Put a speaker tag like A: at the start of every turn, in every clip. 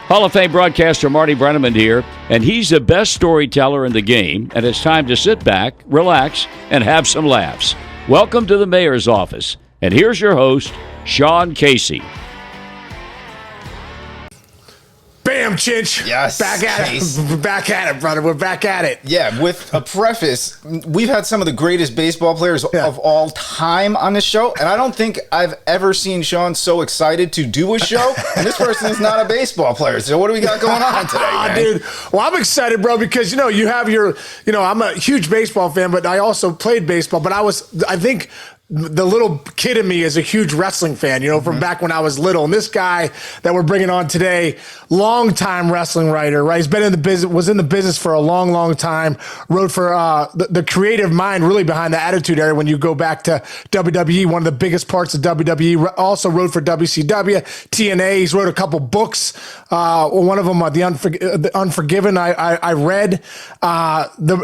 A: Hall of Fame broadcaster Marty Brenneman here, and he's the best storyteller in the game, and it's time to sit back, relax, and have some laughs. Welcome to the Mayor's Office, and here's your host, Sean Casey.
B: Bam, Chinch.
C: Yes.
B: Back at it. Back at it, brother. We're back at it.
C: Yeah, with a preface, we've had some of the greatest baseball players of all time on this show, and I don't think I've ever seen Sean so excited to do a show, and this person is not a baseball player. So what do we got going on today, man?
B: Dude, well, I'm excited, bro, because, you have your, I'm a huge baseball fan, but I also played baseball, but I think the little kid in me is a huge wrestling fan, from back when I was little. And this guy that we're bringing on today, longtime wrestling writer, right? He's been in the business, was in the business for a long, long time. Wrote for the creative mind really behind the Attitude Era. When you go back to WWE, one of the biggest parts of WWE. Also wrote for WCW, TNA. He's wrote a couple books. One of them, The Unforgiven. I read.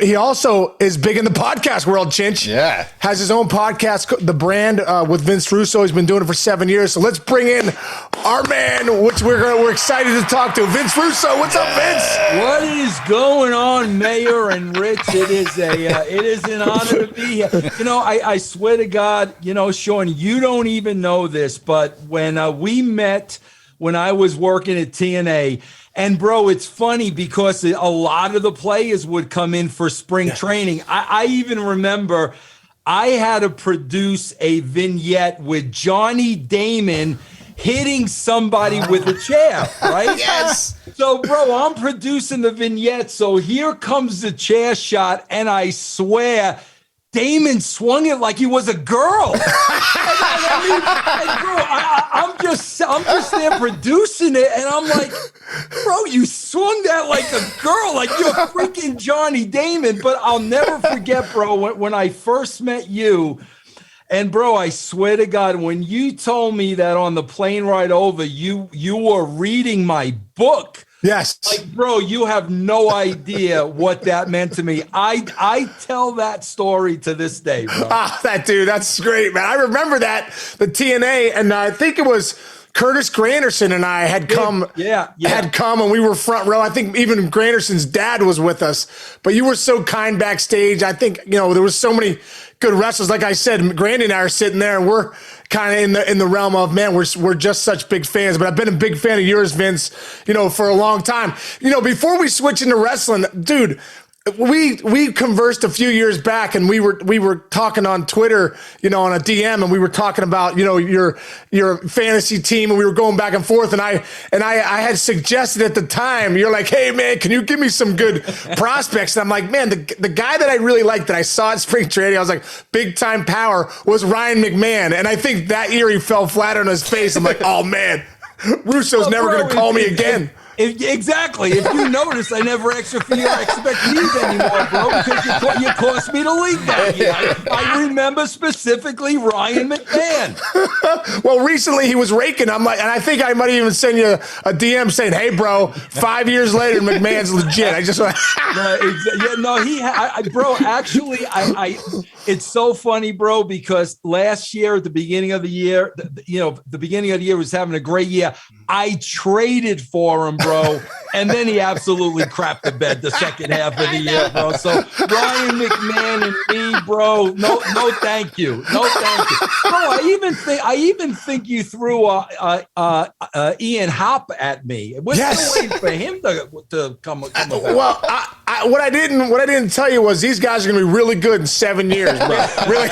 B: He also is big in the podcast world. Chinch,
C: yeah,
B: has his own podcast, The Brand, with Vince Russo. He's been doing it for 7 years. So let's bring in our man, which we're excited to talk to, Vince Russo. What's up, Vince?
D: What is going on, Mayor and Rich? It is an honor to be here. I swear to God, Sean, you don't even know this, but when we met, when I was working at TNA, and bro, it's funny because a lot of the players would come in for spring training. I even remember I had to produce a vignette with Johnny Damon hitting somebody with a chair, right?
C: Yes.
D: So, bro, I'm producing the vignette. So here comes the chair shot, and I swear Damon swung it like he was a girl. I'm just there producing it, and I'm like, bro, you swung that like a girl, like you're freaking Johnny Damon. But I'll never forget, bro, when I first met you. And bro, I swear to God, when you told me that on the plane ride over, you were reading my book.
B: Yes.
D: Like, bro, you have no idea what that meant to me. I tell that story to this day, bro.
B: That's great, man. I remember that, the TNA, and I think it was Curtis Granderson and I had come, and we were front row. I think even Granderson's dad was with us, but you were so kind backstage. I think, there was so many good wrestlers. Like I said, Grandy and I are sitting there, and we're kind of in the realm of, man, we're just such big fans. But I've been a big fan of yours, Vince, for a long time. Before we switch into wrestling, dude, we conversed a few years back, and we were talking on Twitter, on a DM, and we were talking about, your fantasy team, and we were going back and forth, and I had suggested at the time, you're like, hey man, can you give me some good prospects? And I'm like, man, the guy that I really liked that I saw at spring training, I was like, big time power, was Ryan McMahon. And I think that year he fell flat on his face. I'm like, oh man, Russo's never going to call me again.
D: Exactly. If you notice, I never expect leave anymore, bro, because you cost me the league that year. I remember specifically Ryan McMahon.
B: Well, recently he was raking. I'm like, and I think I might even send you a DM saying, "Hey, bro, 5 years later, McMahon's legit." I just want.
D: Bro. Actually, it's so funny, bro, because last year at the beginning of the year, the beginning of the year was having a great year. I traded for him, bro, and then he absolutely crapped the bed the second half of the year, bro. So Ryan McMahon and me, bro, no, thank you, no, thank you, bro. I even think you threw Ian Hop at me. We're still waiting for him to come about.
B: Well, what I didn't tell you was these guys are going to be really good in 7 years, bro. Really.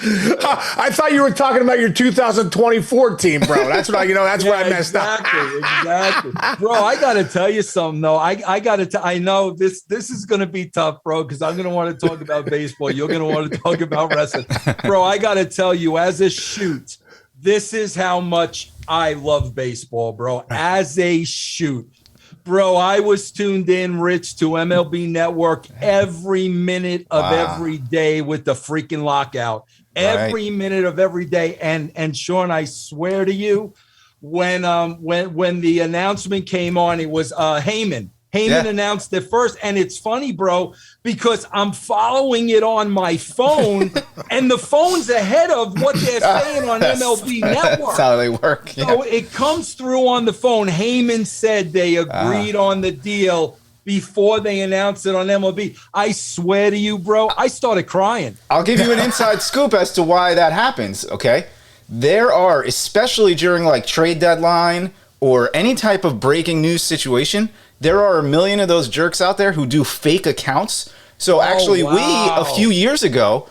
B: I thought you were talking about your 2024 team, bro. That's what that's where I messed up.
D: Exactly. Bro, I got to tell you something, though. I know this is going to be tough, bro, because I'm going to want to talk about baseball. You're going to want to talk about wrestling. Bro, I got to tell you, as a shoot, this is how much I love baseball, bro. As a shoot. Bro, I was tuned in, Rich, to MLB Network every minute of every day with the freaking lockout. Every minute of every day. And Sean, I swear to you, when the announcement came on, it was Heyman. Heyman announced it first, and it's funny, bro, because I'm following it on my phone, and the phone's ahead of what they're saying on MLB Network.
C: That's how they work.
D: So it comes through on the phone. Heyman said they agreed on the deal before they announced it on MLB. I swear to you, bro, I started crying.
C: I'll give you an inside scoop as to why that happens, okay? There are, especially during like trade deadline or any type of breaking news situation, there are a million of those jerks out there who do fake accounts. So actually, a few years ago,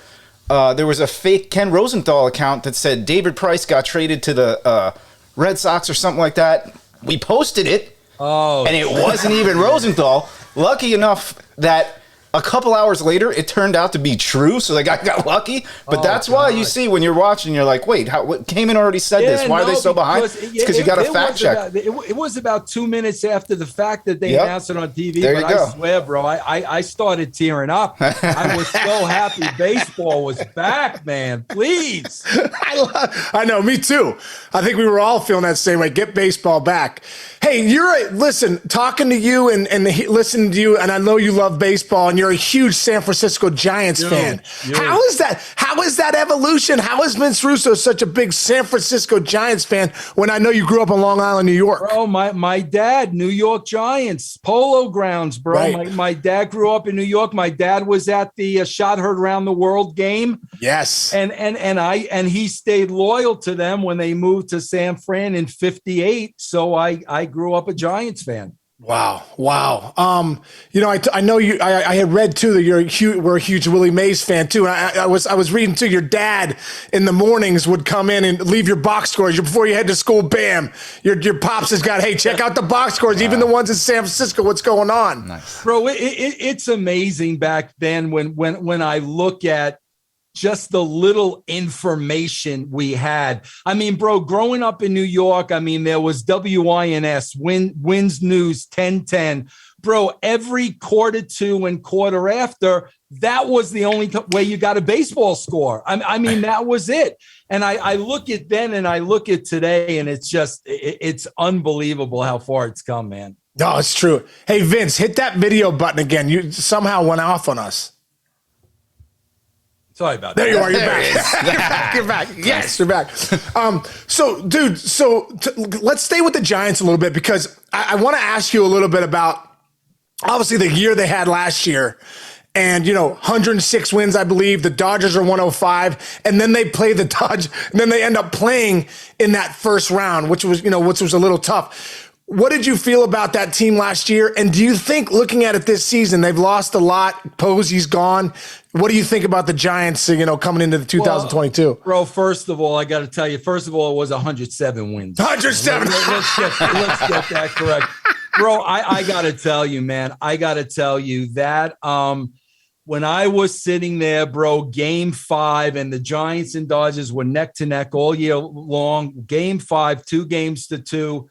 C: there was a fake Ken Rosenthal account that said David Price got traded to the Red Sox or something like that. We posted it, and it wasn't even Rosenthal. Lucky enough that a couple hours later, it turned out to be true, so the guy got lucky. But that's why you see when you're watching, you're like, wait, what? Heyman already said this. Why are they so behind? It's because you got to fact check.
D: It was about 2 minutes after the fact that they announced it on TV.
C: There
D: but
C: you go.
D: I swear, bro, I started tearing up. I was so happy baseball was back, man. Please.
B: I know, me too. I think we were all feeling that same way. Get baseball back. Hey, listen, talking to you and listening to you, and I know you love baseball, and you're a huge San Francisco Giants fan. How is that? How is that evolution? How is Vince Russo such a big San Francisco Giants fan when I know you grew up in Long Island, New York?
D: Bro, my dad, New York Giants, Polo Grounds, bro.
B: Right.
D: My dad grew up in New York. My dad was at the Shot Heard Around the World game.
B: Yes.
D: And he stayed loyal to them when they moved to San Fran in '58. So I grew up a Giants fan.
B: Wow. I know you. I had read too that we're a huge Willie Mays fan too. And I was reading too. Your dad in the mornings would come in and leave your box scores before you head to school. Bam, your pops has got. Hey, check out the box scores, even the ones in San Francisco. What's going on,
C: Nice.
D: Bro? It's amazing back then when I look at just the little information we had. I mean, bro, growing up in New York, I mean, there was WINS, Wins News 1010. Bro, every quarter to and quarter after, that was the only way you got a baseball score. I mean, that was it. And I look at then and I look at today, and it's unbelievable how far it's come, man.
B: No, it's true. Hey, Vince, hit that video button again. You somehow went off on us.
D: Sorry about
B: that. There you are. You're
C: There
B: back. You're back. Yes, you're back. So, dude, let's stay with the Giants a little bit, because I want to ask you a little bit about, obviously, the year they had last year. And, 106 wins, I believe. The Dodgers are 105. And then they play the Dodgers. And then they end up playing in that first round, which was a little tough. What did you feel about that team last year? And do you think, looking at it this season, they've lost a lot? Posey's gone. What do you think about the Giants, coming into the 2022?
D: Well, bro, first of all, I got to tell you, it was 107 wins.
B: 107.
D: Let's get that correct. Bro, I got to tell you, man, that when I was sitting there, bro, Game 5, and the Giants and Dodgers were neck to neck all year long. Game 5, 2-2.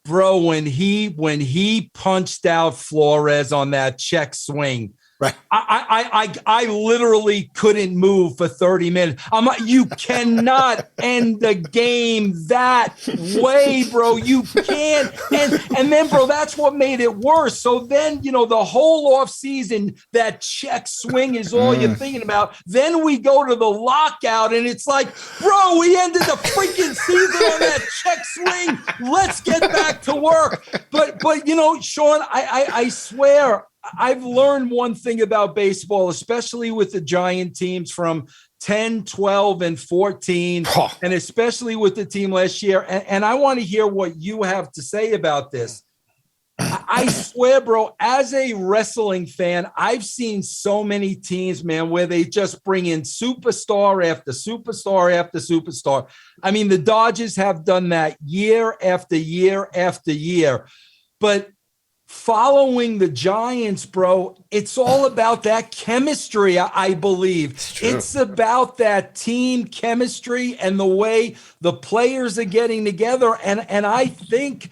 D: Bro, when he punched out Flores on that check swing,
B: right?
D: I literally couldn't move for 30 minutes. I'm like, you cannot end the game that way, bro. You can't. And then, bro, that's what made it worse. So then, the whole offseason, that check swing is all you're thinking about. Then we go to the lockout, and it's like, bro, we ended the freaking season on that check swing. Let's get back to work. But Sean, I swear, I've learned one thing about baseball, especially with the Giant teams from 10, 12, and 14, and especially with the team last year. And I want to hear what you have to say about this. I swear, bro, as a wrestling fan, I've seen so many teams, man, where they just bring in superstar after superstar after superstar. I mean, the Dodgers have done that year after year after year. But following the Giants, bro, it's all about that chemistry, I believe. It's about that team chemistry and the way the players are getting together. And I think,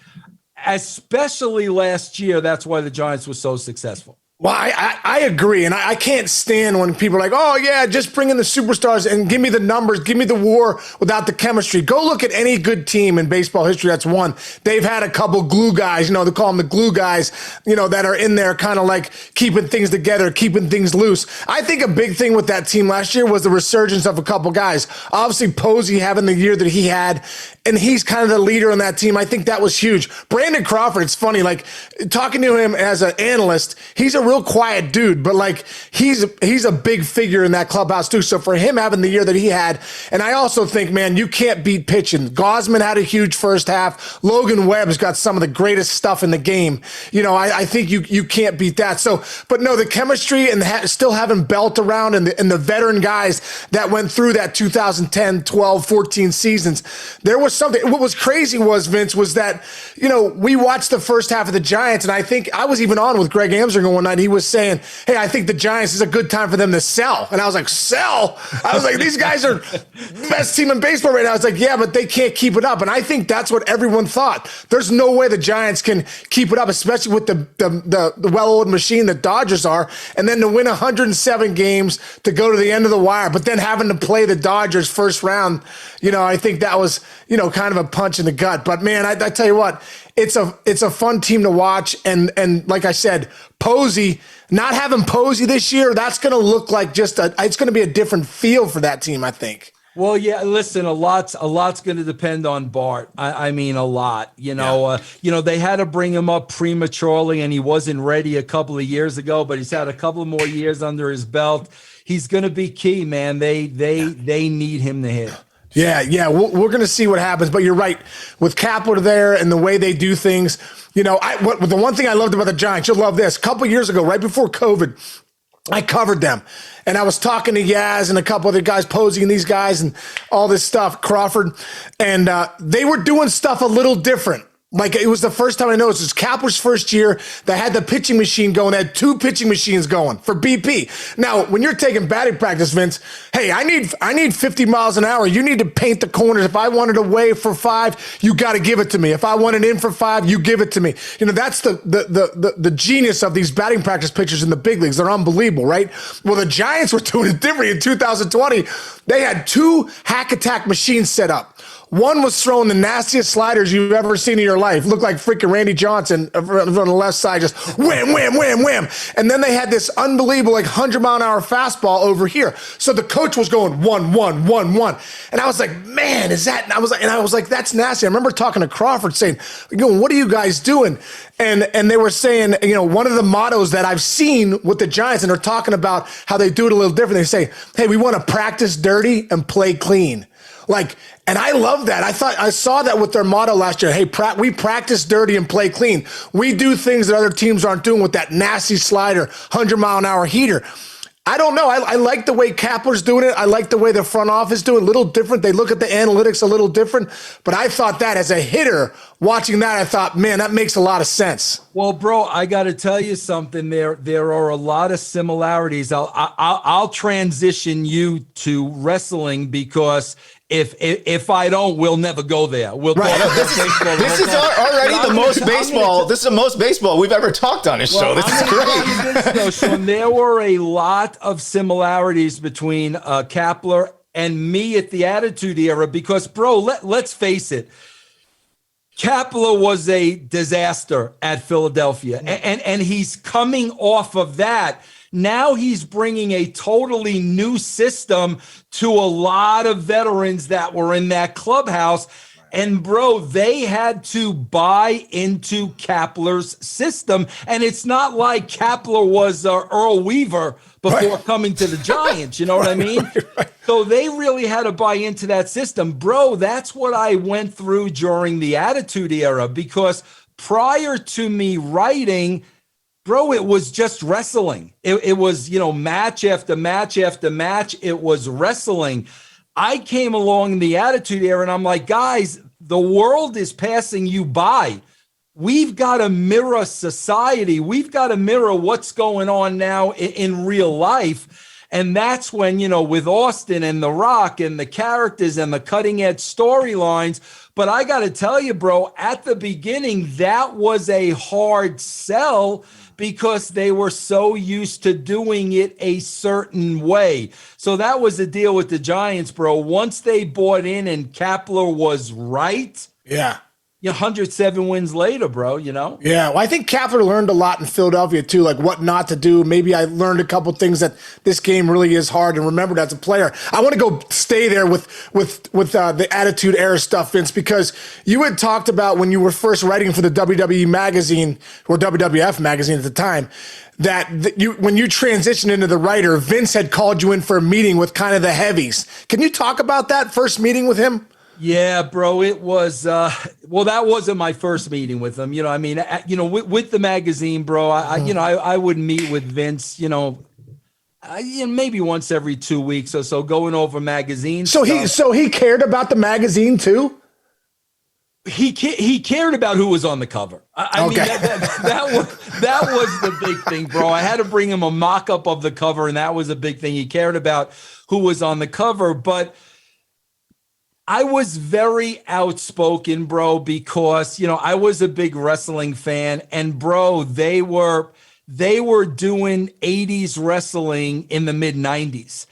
D: especially last year, that's why the Giants were so successful.
B: Well, I agree, and I can't stand when people are like, oh, yeah, just bring in the superstars and give me the numbers, give me the war without the chemistry. Go look at any good team in baseball history that's won. They've had a couple glue guys, they call them the glue guys, that are in there kind of like keeping things together, keeping things loose. I think a big thing with that team last year was the resurgence of a couple guys. Obviously, Posey having the year that he had, and he's kind of the leader on that team. I think that was huge. Brandon Crawford, it's funny, like talking to him as an analyst, he's a real quiet dude, but like he's a big figure in that clubhouse too. So for him having the year that he had, and I also think, man, you can't beat pitching. Gosman had a huge first half. Logan Webb's got some of the greatest stuff in the game. I think you can't beat that. So, but no, the chemistry and still having Belt around and the veteran guys that went through that 2010, 12, 14 seasons, there was something. What was crazy was, Vince, was that, we watched the first half of the Giants, and I think I was even on with Greg Amsinger one night. He was saying, hey, I think the Giants is a good time for them to sell. And I was like, sell? I was like, these guys are the best team in baseball right now. I was like, yeah, but they can't keep it up. And I think that's what everyone thought. There's no way the Giants can keep it up, especially with the well-oiled machine that Dodgers are. And then to win 107 games to go to the end of the wire, but then having to play the Dodgers first round, I think that was, kind of a punch in the gut. But man, I tell you what, it's a fun team to watch. And like I said, Posey, not having Posey this year, that's going to look like it's going to be a different feel for that team, I think.
D: Well, yeah, listen, a lot's going to depend on Bart. I mean, a lot, they had to bring him up prematurely and he wasn't ready a couple of years ago, but he's had a couple of more years under his belt. He's going to be key, man. They need him to hit.
B: Yeah. We're going to see what happens, but you're right. With Kapler there and the way they do things, the one thing I loved about the Giants, you'll love this. A couple years ago, right before COVID, I covered them, and I was talking to Yaz and a couple other guys, Posey and these guys and all this stuff, Crawford, and they were doing stuff a little different. Like, it was the first time I noticed. It was Kapler's first year. They had the pitching machine going. They had 2 pitching machines going for BP. Now, when you're taking batting practice, Vince, hey, I need 50 miles an hour. You need to paint the corners. If I wanted away for 5, you got to give it to me. If I wanted in for 5, you give it to me. That's the genius of these batting practice pitchers in the big leagues. They're unbelievable, right? Well, the Giants were doing it differently in 2020. They had 2 hack attack machines set up. One was throwing the nastiest sliders you've ever seen in your life. Looked like freaking Randy Johnson on the left side, just wham, wham, wham, wham. And then they had this unbelievable 100-mile-an-hour fastball over here. So the coach was going 1, 1, 1, 1. And I was like, man, is that? And I was like, that's nasty. I remember talking to Crawford saying, what are you guys doing? And they were saying, one of the mottos that I've seen with the Giants, and they're talking about how they do it a little different. They say, hey, we want to practice dirty and play clean. And I love that. I saw that with their motto last year. Hey, we practice dirty and play clean. We do things that other teams aren't doing with that nasty slider, 100-mile-an-hour heater. I don't know. I like the way Kapler's doing it. I like the way the front office doing it. A little different. They look at the analytics a little different. But I thought that as a hitter, watching that, I thought, man, that makes a lot of sense.
D: Well, bro, I got to tell you something. There are a lot of similarities. I'll transition you to wrestling because if I don't, we'll never go there. We'll
C: right. This is already the most baseball. This is the most baseball we've ever talked on this show. This is great.
D: Sean, there were a lot of similarities between Kapler and me at the Attitude Era because, bro, let's face it. Kapler was a disaster at Philadelphia, and he's coming off of that. Now he's bringing a totally new system to a lot of veterans that were in that clubhouse. And, bro, they had to buy into Kapler's system. And it's not like Kapler was Earl Weaver before coming to the Giants. You know what I mean? So they really had to buy into that system. Bro, that's what I went through during the Attitude Era, because prior to me writing, bro, it was just wrestling. It was, match after match after match. It was wrestling. I came along in the Attitude Era and I'm like, guys, the world is passing you by. We've got to mirror society. We've got to mirror what's going on now in real life. And that's when, with Austin and The Rock and the characters and the cutting edge storylines. But I got to tell you, bro, at the beginning, that was a hard sell because they were so used to doing it a certain way. So that was the deal with the Giants, bro. Once they bought in and Kapler was right.
B: Yeah.
D: 107 wins later, bro,
B: Yeah, well, I think Kapler learned a lot in Philadelphia, too, like what not to do. Maybe I learned a couple things that this game really is hard and remembered as a player. I want to go stay there with the Attitude Era stuff, Vince, because you had talked about when you were first writing for the WWE magazine, or WWF magazine at the time, that when you transitioned into the writer, Vince had called you in for a meeting with kind of the heavies. Can you talk about that first meeting with him?
D: Yeah, bro, it was, well, that wasn't my first meeting with him. With the magazine, bro, I would meet with Vince, maybe once every 2 weeks or so, going over magazines.
B: So he cared about the magazine too?
D: He cared about who was on the cover. I mean, that was the big thing, bro. I had to bring him a mock-up of the cover, and that was a big thing. He cared about who was on the cover, but I was very outspoken, bro, because, I was a big wrestling fan, and bro, they were doing 80s wrestling in the mid 90s.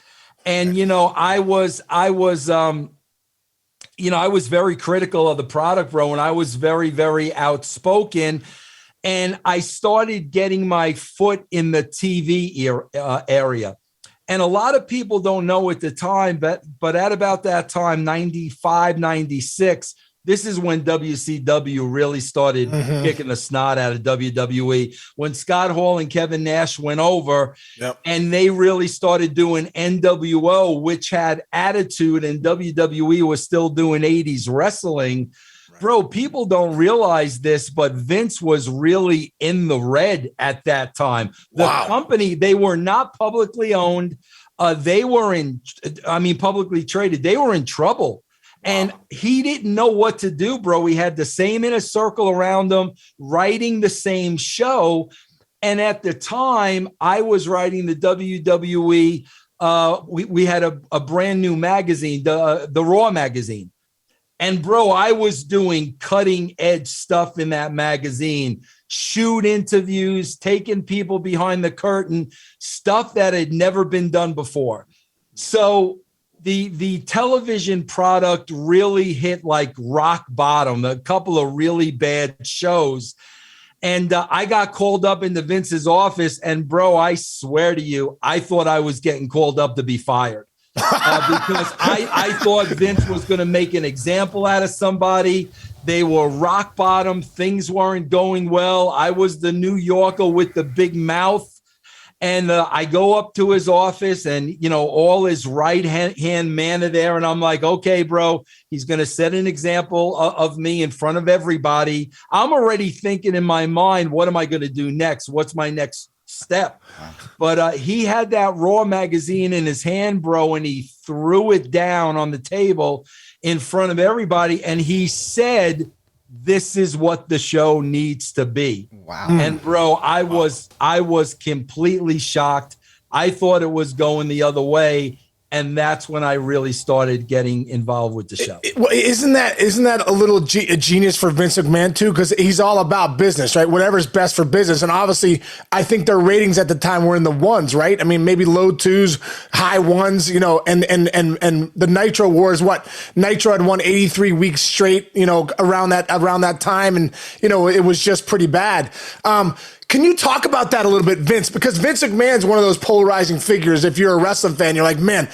D: And, I was very critical of the product, bro, and I was very, very outspoken. And I started getting my foot in the TV area. And a lot of people don't know at the time, but at about that time, 95, 96, this is when WCW really started kicking the snot out of WWE. When Scott Hall and Kevin Nash went over, and they really started doing NWO, which had attitude, and WWE was still doing 80s wrestling. Bro, people don't realize this, but Vince was really in the red at that time. The company, they were not publicly owned. They were publicly traded. They were in trouble. And he didn't know what to do, bro. He had the same inner circle around him, writing the same show. And at the time, I was writing the WWE. We had a brand new magazine, the Raw magazine. And bro, I was doing cutting edge stuff in that magazine, shoot interviews, taking people behind the curtain, stuff that had never been done before. So the television product really hit like rock bottom, a couple of really bad shows. And I got called up into Vince's office, and bro, I swear to you, I thought I was getting called up to be fired. Because I thought Vince was going to make an example out of somebody. They were rock bottom. Things weren't going well. I was the New Yorker with the big mouth. And I go up to his office, and, all his right hand man are there. And I'm like, okay, bro, he's going to set an example of me in front of everybody. I'm already thinking in my mind, what am I going to do next? What's my next step? But he had that Raw magazine in his hand, bro, and he threw it down on the table in front of everybody, and he said, this is what the show needs to be. Wow. And bro, I was completely shocked. I thought it was going the other way. And that's when I really started getting involved with the show.
B: Well, isn't that a little genius for Vince McMahon too? Because he's all about business, right? Whatever's best for business. And obviously, I think their ratings at the time were in the ones, right? I mean, maybe low twos, high ones, and the Nitro Wars. What Nitro had won 83 weeks straight, around that time, and it was just pretty bad. Can you talk about that a little bit, Vince? Because Vince McMahon's one of those polarizing figures. If you're a wrestling fan, you're like, man,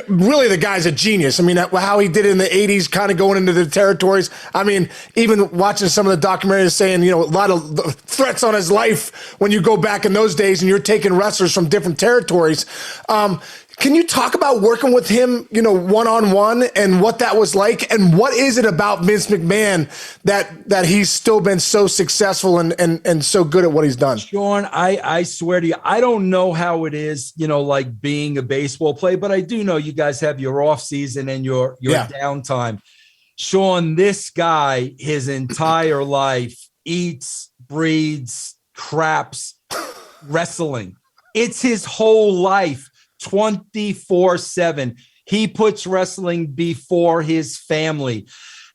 B: really the guy's a genius. I mean, how he did it in the 80s, kind of going into the territories. I mean, even watching some of the documentaries saying, a lot of threats on his life when you go back in those days and you're taking wrestlers from different territories. Can you talk about working with him, one-on-one, and what that was like? And what is it about Vince McMahon that he's still been so successful and so good at what he's done?
D: Sean, I swear to you, I don't know how it is, like being a baseball player, but I do know you guys have your off season and your downtime. Sean, this guy, his entire life eats, breathes, craps wrestling. It's his whole life. 24/7. He puts wrestling before his family.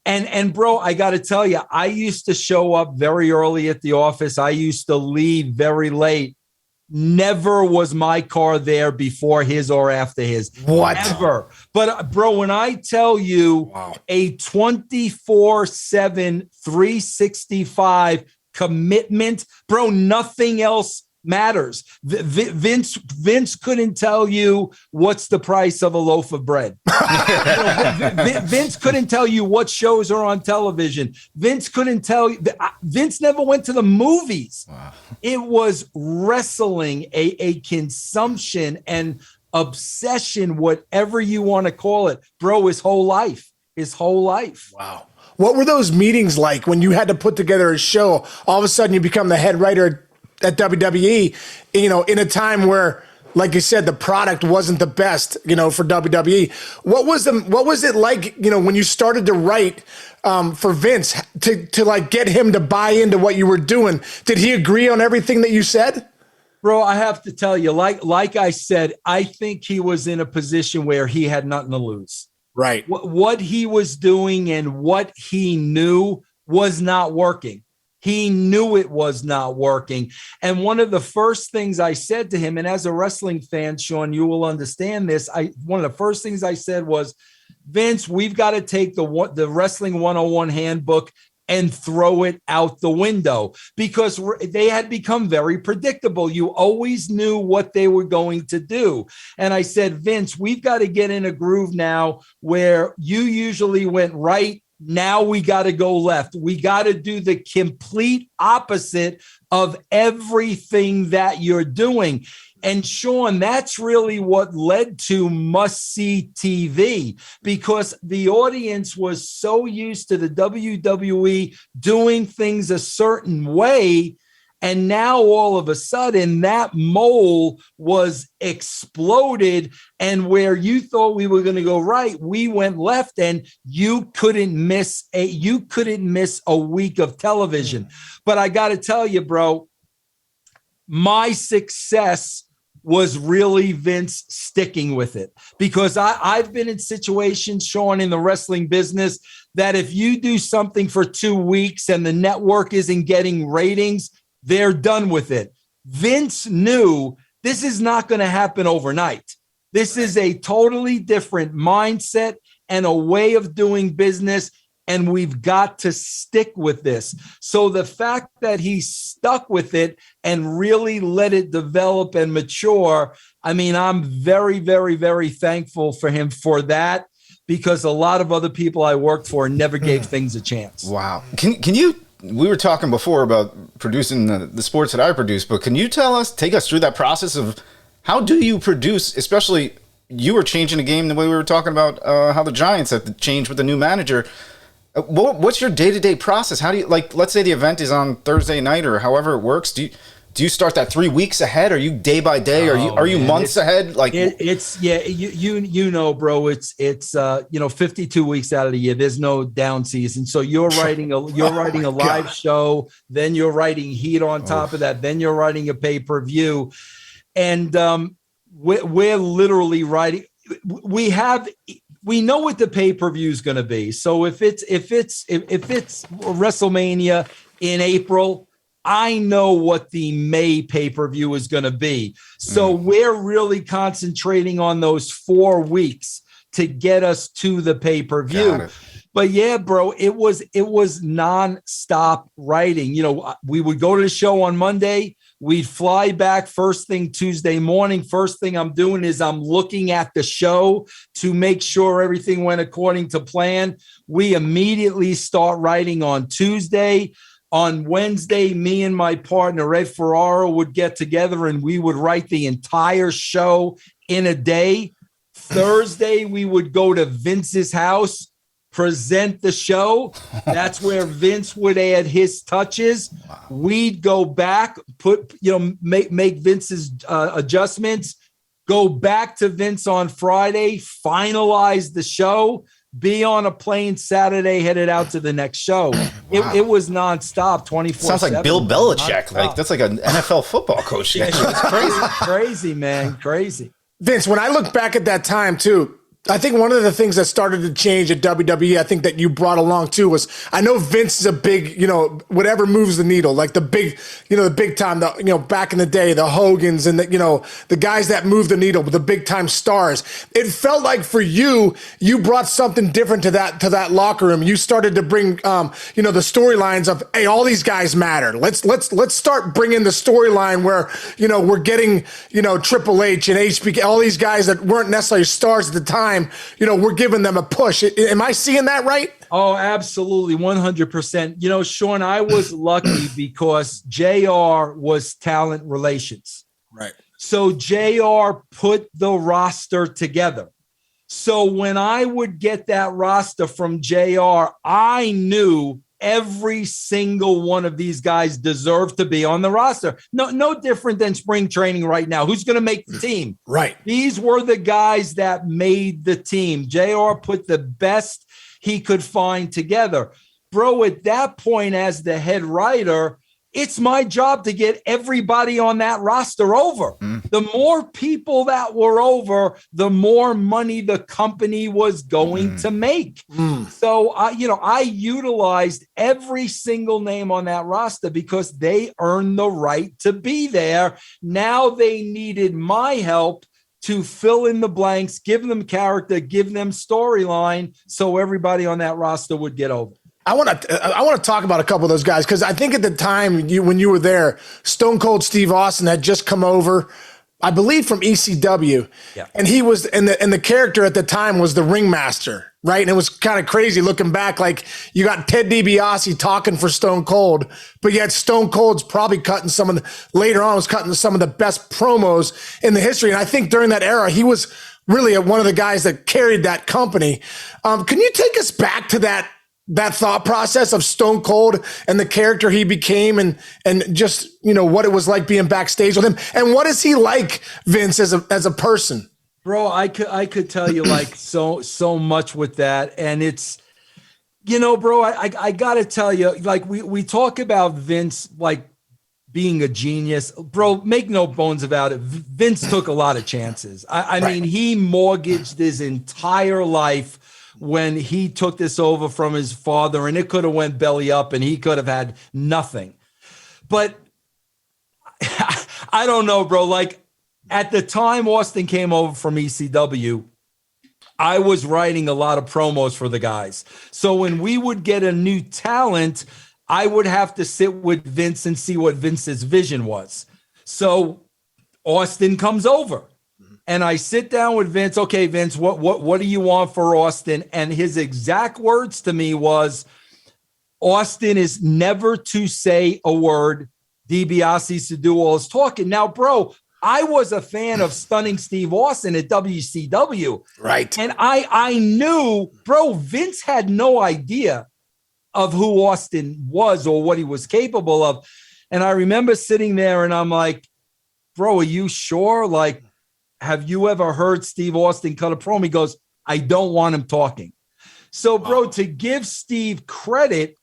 D: And bro, I got to tell you, I used to show up very early at the office. I used to leave very late. Never was my car there before his or after his.
B: What?
D: Ever. But bro, when I tell you a 24/7, 365 commitment, bro, nothing else matters. Vince couldn't tell you what's the price of a loaf of bread. Vince couldn't tell you what shows are on television. Vince couldn't tell you. Vince never went to the movies. Wow. It was wrestling, a consumption and obsession, whatever you want to call it, bro. His whole life.
B: Wow. What were those meetings like when you had to put together a show? All of a sudden, you become the head writer at WWE, in a time where, like you said, the product wasn't the best, for WWE. What was it like, when you started to write for Vince to like get him to buy into what you were doing? Did he agree on everything that you said?
D: Bro, I have to tell you, like I said, I think he was in a position where he had nothing to lose.
B: Right.
D: What he was doing and what he knew was not working. He knew it was not working. And one of the first things I said to him, and as a wrestling fan, Sean, you will understand this. One of the first things I said was, Vince, we've got to take the Wrestling 101 handbook and throw it out the window, because they had become very predictable. You always knew what they were going to do. And I said, Vince, we've got to get in a groove now where you usually went right. Now we got to go left. We got to do the complete opposite of everything that you're doing. And Sean, that's really what led to must-see TV, because the audience was so used to the WWE doing things a certain way. And now all of a sudden that mole was exploded, and where you thought we were going to go right, we went left, and you couldn't miss a week of television. But I got to tell you, bro, my success was really Vince sticking with it, because I've been in situations, Sean, in the wrestling business, that if you do something for 2 weeks and the network isn't getting ratings, they're done with it. Vince knew this is not going to happen overnight. This is a totally different mindset and a way of doing business, and we've got to stick with this. So the fact that he stuck with it and really let it develop and mature, I mean, I'm very, very, very thankful for him for that, because a lot of other people I worked for never gave things a chance.
C: Wow. Can you, we were talking before about producing the sports that I produce, but can you take us through that process of how do you produce, especially you were changing the game the way we were talking about how the Giants have to change with the new manager. What's your day-to-day process? How do you, like, let's say the event is on Thursday night or however it works. Do you start that 3 weeks ahead? Are you day by day? Are you months ahead? Like
D: you know, bro, it's 52 weeks out of the year. There's no down season. So you're writing a live show, then you're writing heat on top of that, then you're writing a pay-per-view. And we're literally writing. We know what the pay-per-view is going to be. So if it's WrestleMania in April, I know what the May pay-per-view is going to be. So we're really concentrating on those 4 weeks to get us to the pay-per-view. But yeah, bro, it was nonstop writing. We would go to the show on Monday. We'd fly back first thing Tuesday morning. First thing I'm doing is I'm looking at the show to make sure everything went according to plan. We immediately start writing on Tuesday. On Wednesday, me and my partner, Ed Ferraro, would get together and we would write the entire show in a day. Thursday, we would go to Vince's house, present the show. That's where Vince would add his touches. Wow. We'd go back, make Vince's adjustments, go back to Vince on Friday, finalize the show, be on a plane Saturday, headed out to the next show. Wow. It was nonstop, 24/7.
C: Sounds like Bill Belichick. Like that's like an NFL football coach.
D: Yeah, it's crazy, man, crazy.
B: Vince, when I look back at that time too, I think one of the things that started to change at WWE, I think that you brought along too, was I know Vince is a big, whatever moves the needle, like the big time, back in the day, the Hogans and the guys that move the needle, the big time stars. It felt like for you brought something different to that locker room. You started to bring, the storylines of, hey, all these guys matter. Let's start bringing the storyline where, we're getting, Triple H and HBK, all these guys that weren't necessarily stars at the time. We're giving them a push. Am I seeing that right?
D: Oh, absolutely. 100%. Sean, I was lucky because JR was talent relations.
B: Right.
D: So JR put the roster together. So when I would get that roster from JR, I knew every single one of these guys deserved to be on the roster. No different than spring training right now. Who's going to make the team?
B: Right.
D: These were the guys that made the team. JR put the best he could find together. Bro, at that point, as the head writer, it's my job to get everybody on that roster over. The more people that were over, the more money the company was going to make. So, I utilized every single name on that roster because they earned the right to be there. Now they needed my help to fill in the blanks, give them character, give them storyline, so everybody on that roster would get over.
B: I want to talk about a couple of those guys because I think at the time when you were there, Stone Cold Steve Austin had just come over, I believe from ECW, and he was and the character at the time was the ringmaster, right? And it was kind of crazy looking back, like you got Ted DiBiase talking for Stone Cold, but yet Stone Cold's probably cutting some of the best promos in the history. And I think during that era, he was really one of the guys that carried that company. Can you take us back to that thought process of Stone Cold and the character he became and just, what it was like being backstage with him? And what is he like, Vince, as a person?
D: Bro, I could tell you like so much with that. And it's, bro, I got to tell you, like we talk about Vince, like being a genius, bro, make no bones about it. Vince took a lot of chances. I mean, he mortgaged his entire life when he took this over from his father, and it could have went belly up and he could have had nothing. But I don't know, bro. Like at the time Austin came over from ECW, I was writing a lot of promos for the guys. So when we would get a new talent, I would have to sit with Vince and see what Vince's vision was. So Austin comes over. And I sit down with Vince. Okay, Vince, what do you want for Austin? And his exact words to me was, Austin is never to say a word. DiBiase's to do all his talking. Now, bro, I was a fan of Stunning Steve Austin at WCW.
B: Right.
D: And I knew, bro, Vince had no idea of who Austin was or what he was capable of. And I remember sitting there and I'm like, bro, are you sure? Like, have you ever heard Steve Austin cut a promo? He goes, I don't want him talking. So, bro, to give Steve credit,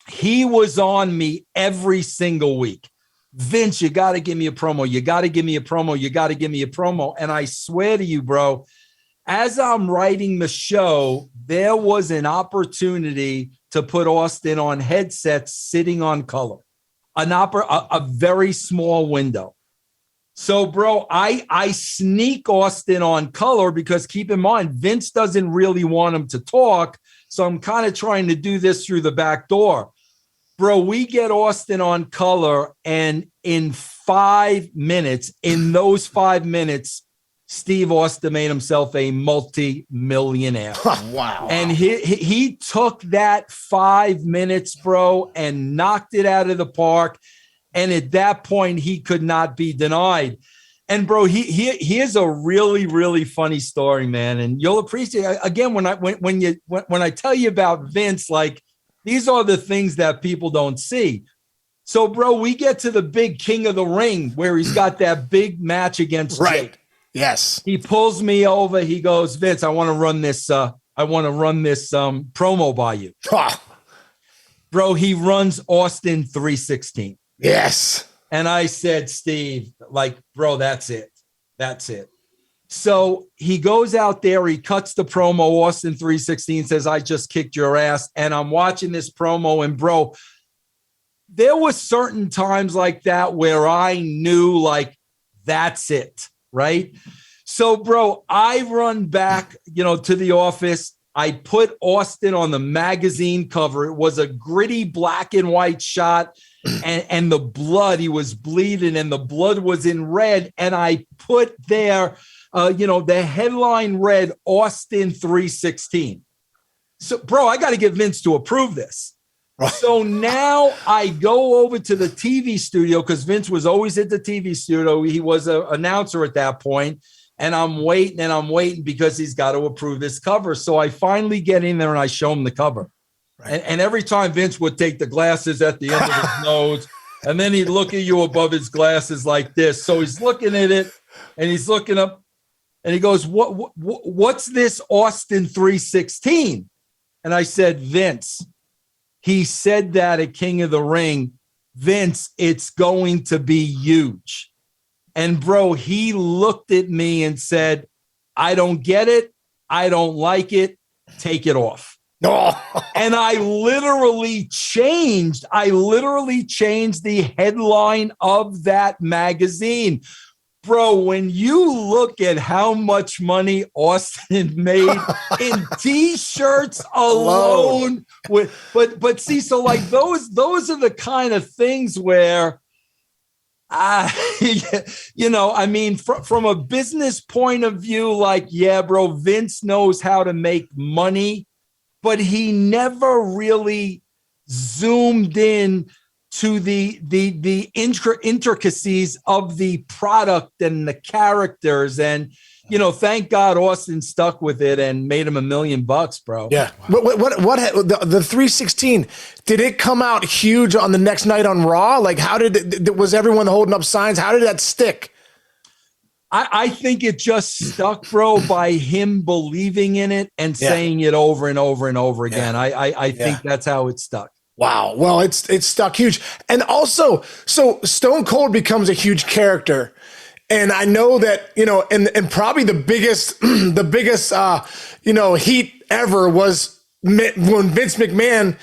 D: he was on me every single week. Vince, you got to give me a promo. You got to give me a promo. You got to give me a promo. And I swear to you, bro, as I'm writing the show, there was an opportunity to put Austin on headsets sitting on color, a very small window. So, bro, I sneak Austin on color because keep in mind, Vince doesn't really want him to talk. So I'm kind of trying to do this through the back door. Bro, we get Austin on color, and in 5 minutes, Steve Austin made himself a multi-millionaire.
C: Wow.
D: And he took that 5 minutes, bro, and knocked it out of the park. And at that point, he could not be denied. And bro, here's a really, really funny story, man. And you'll appreciate it. Again, when I tell you about Vince, like these are the things that people don't see. So, bro, we get to the big King of the Ring where he's got that big match against Jake.
B: Yes.
D: He pulls me over. He goes, Vince, I want to run this promo by you. Bro, he runs Austin 316.
B: Yes.
D: And I said, Steve, like, bro, that's it. That's it. So he goes out there, he cuts the promo, Austin 316 says, I just kicked your ass. And I'm watching this promo, and bro, there was certain times like that where I knew, like, that's it, right? So, bro, I run back, to the office. I put Austin on the magazine cover. It was a gritty black and white shot, and the blood, he was bleeding, and the blood was in red. And I put there, the headline read Austin 316. So, bro, I got to get Vince to approve this. Right. So now I go over to the TV studio, because Vince was always at the TV studio. He was an announcer at that point. And I'm waiting because he's got to approve this cover. So I finally get in there and I show him the cover. Right. And every time Vince would take the glasses at the end of his nose, and then he'd look at you above his glasses like this. So he's looking at it, and he's looking up, and he goes, what's this Austin 316? And I said, Vince, he said that at King of the Ring. Vince, it's going to be huge. And bro, he looked at me and said, I don't get it. I don't like it. Take it off. And I literally changed the headline of that magazine. Bro, when you look at how much money Austin made in T-shirts alone, but see, so like those are the kind of things where, I mean, from a business point of view, like, yeah, bro, Vince knows how to make money, but he never really zoomed in to the intricacies of the product and the characters. And, thank God Austin stuck with it and made him $1 million, bro.
B: Yeah. Wow. What the 316, did it come out huge on the next night on Raw? Like, was everyone holding up signs? How did that stick?
D: I think it just stuck, bro, by him believing in it and saying it over and over and over again. I think that's how it stuck.
B: Wow. Well, it's stuck huge. And also, so Stone Cold becomes a huge character. And I know that, and probably the biggest heat ever was when Vince McMahon,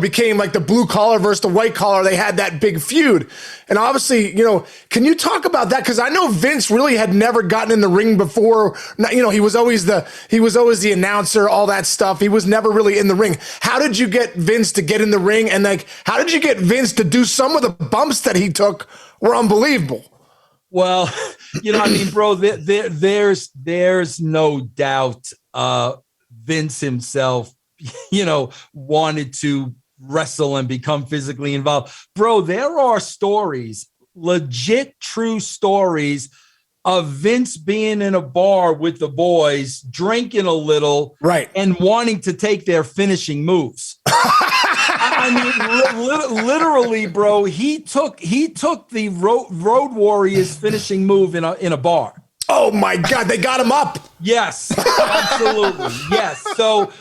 B: became like the blue collar versus the white collar. They had that big feud. And obviously, can you talk about that? Because I know Vince really had never gotten in the ring before. He was always the announcer, all that stuff. He was never really in the ring. How did you get Vince to get in the ring? And like, how did you get Vince to do some of the bumps that he took were unbelievable?
D: Well, bro, there's no doubt Vince himself, wanted to wrestle and become physically involved. Bro, there are stories, legit true stories of Vince being in a bar with the boys, drinking a little, right, and wanting to take their finishing moves. I mean, literally, bro, he took the Road Warriors finishing move in a bar.
B: Oh my God, they got him up.
D: Yes, absolutely. Yes. So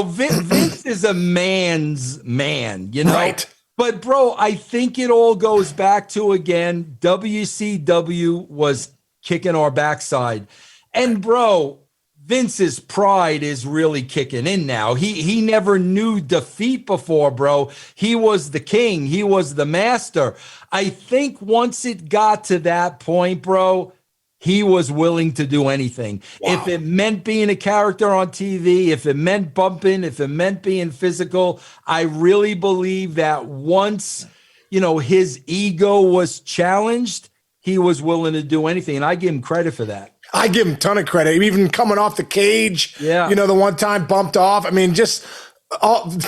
D: Vince is a man's man, Right. But bro, I think it all goes back to, again, WCW was kicking our backside. And bro, Vince's pride is really kicking in now. He never knew defeat before, bro. He was the king. He was the master. I think once it got to that point, bro, he was willing to do anything. Wow. If it meant being a character on TV, if it meant bumping, if it meant being physical, I really believe that once, his ego was challenged, he was willing to do anything. And I give him credit for that.
B: I give him a ton of credit. Even coming off the cage, the one time bumped off. I mean, just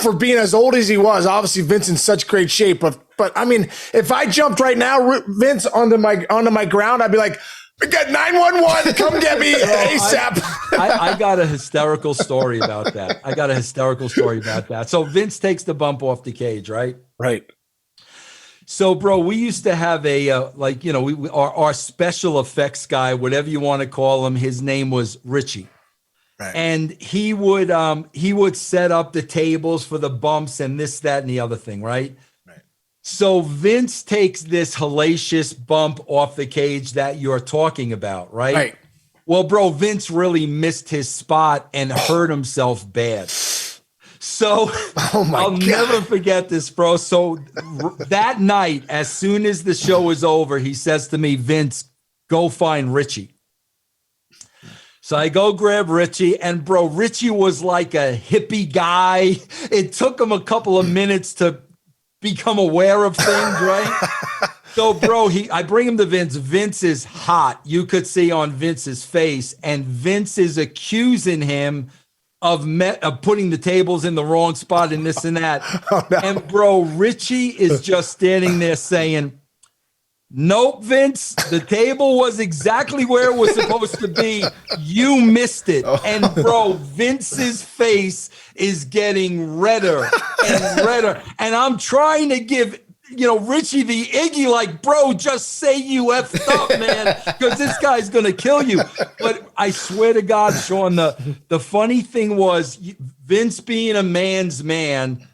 B: for being as old as he was, obviously Vince in such great shape. But I mean, if I jumped right now, Vince, onto my ground, I'd be like, we got 911, come get me ASAP.
D: I got a hysterical story about that. So Vince takes the bump off the cage, right?
B: Right.
D: So, bro, we used to have our special effects guy, whatever you want to call him. His name was Richie. Right. And he would set up the tables for the bumps and this, that, and the other thing, right? Right. So Vince takes this hellacious bump off the cage that you're talking about, right? Right. Well, bro, Vince really missed his spot and hurt himself bad. So I'll never forget this, bro. So that night, as soon as the show was over, he says to me, Vince, go find Richie. So I go grab Richie, and bro, Richie was like a hippie guy. It took him a couple of minutes to become aware of things, right? So, bro, I bring him to Vince. Vince is hot. You could see on Vince's face, and Vince is accusing him of putting the tables in the wrong spot and this and that. Oh, no. And, bro, Richie is just standing there saying, nope, Vince, the table was exactly where it was supposed to be. You missed it. And, bro, Vince's face is getting redder and redder. And I'm trying to give Richie the Iggy, like, bro, just say you effed up, man, because this guy's going to kill you. But I swear to God, Sean, the funny thing was, Vince being a man's man,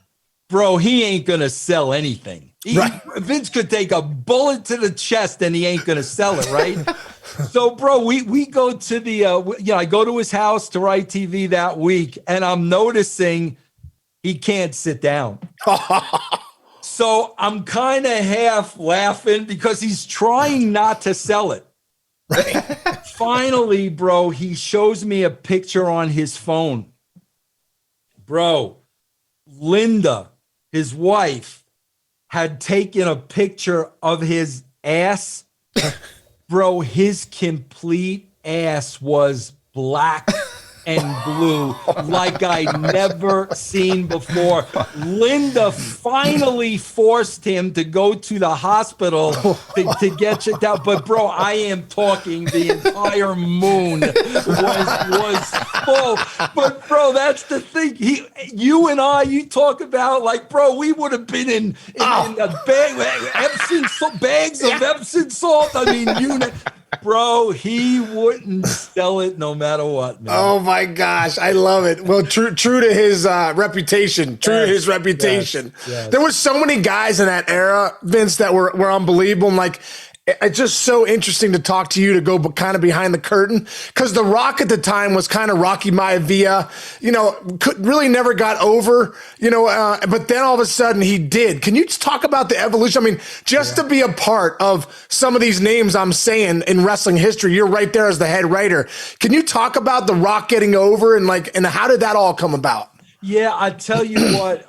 D: bro, he ain't going to sell anything. Right. Vince could take a bullet to the chest and he ain't going to sell it, right? So, bro, we go to the, I go to his house to write TV that week, and I'm noticing he can't sit down. So I'm kind of half laughing because he's trying not to sell it. Finally, bro, he shows me a picture on his phone. Bro, Linda, his wife, had taken a picture of his ass. Bro, his complete ass was black and blue like I'd never seen before. Linda finally forced him to go to the hospital to get shit out. But, bro, I am talking the entire moon was full. But, bro, that's the thing. You talk about, like, bro, we would have been in a bags of Epsom salt. I mean, bro, he wouldn't sell it no matter what, man.
B: Oh my gosh, I love it. Well, true to his reputation. Yes. There were so many guys in that era, Vince, that were unbelievable. And like, it's just so interesting to talk to you, to go kind of behind the curtain, because The Rock at the time was kind of Rocky Maivia, really never got over, but then all of a sudden he did. Can you just talk about the evolution? I mean, to be a part of some of these names I'm saying in wrestling history, you're right there as the head writer. Can you talk about The Rock getting over and how did that all come about?
D: Yeah, I tell you what,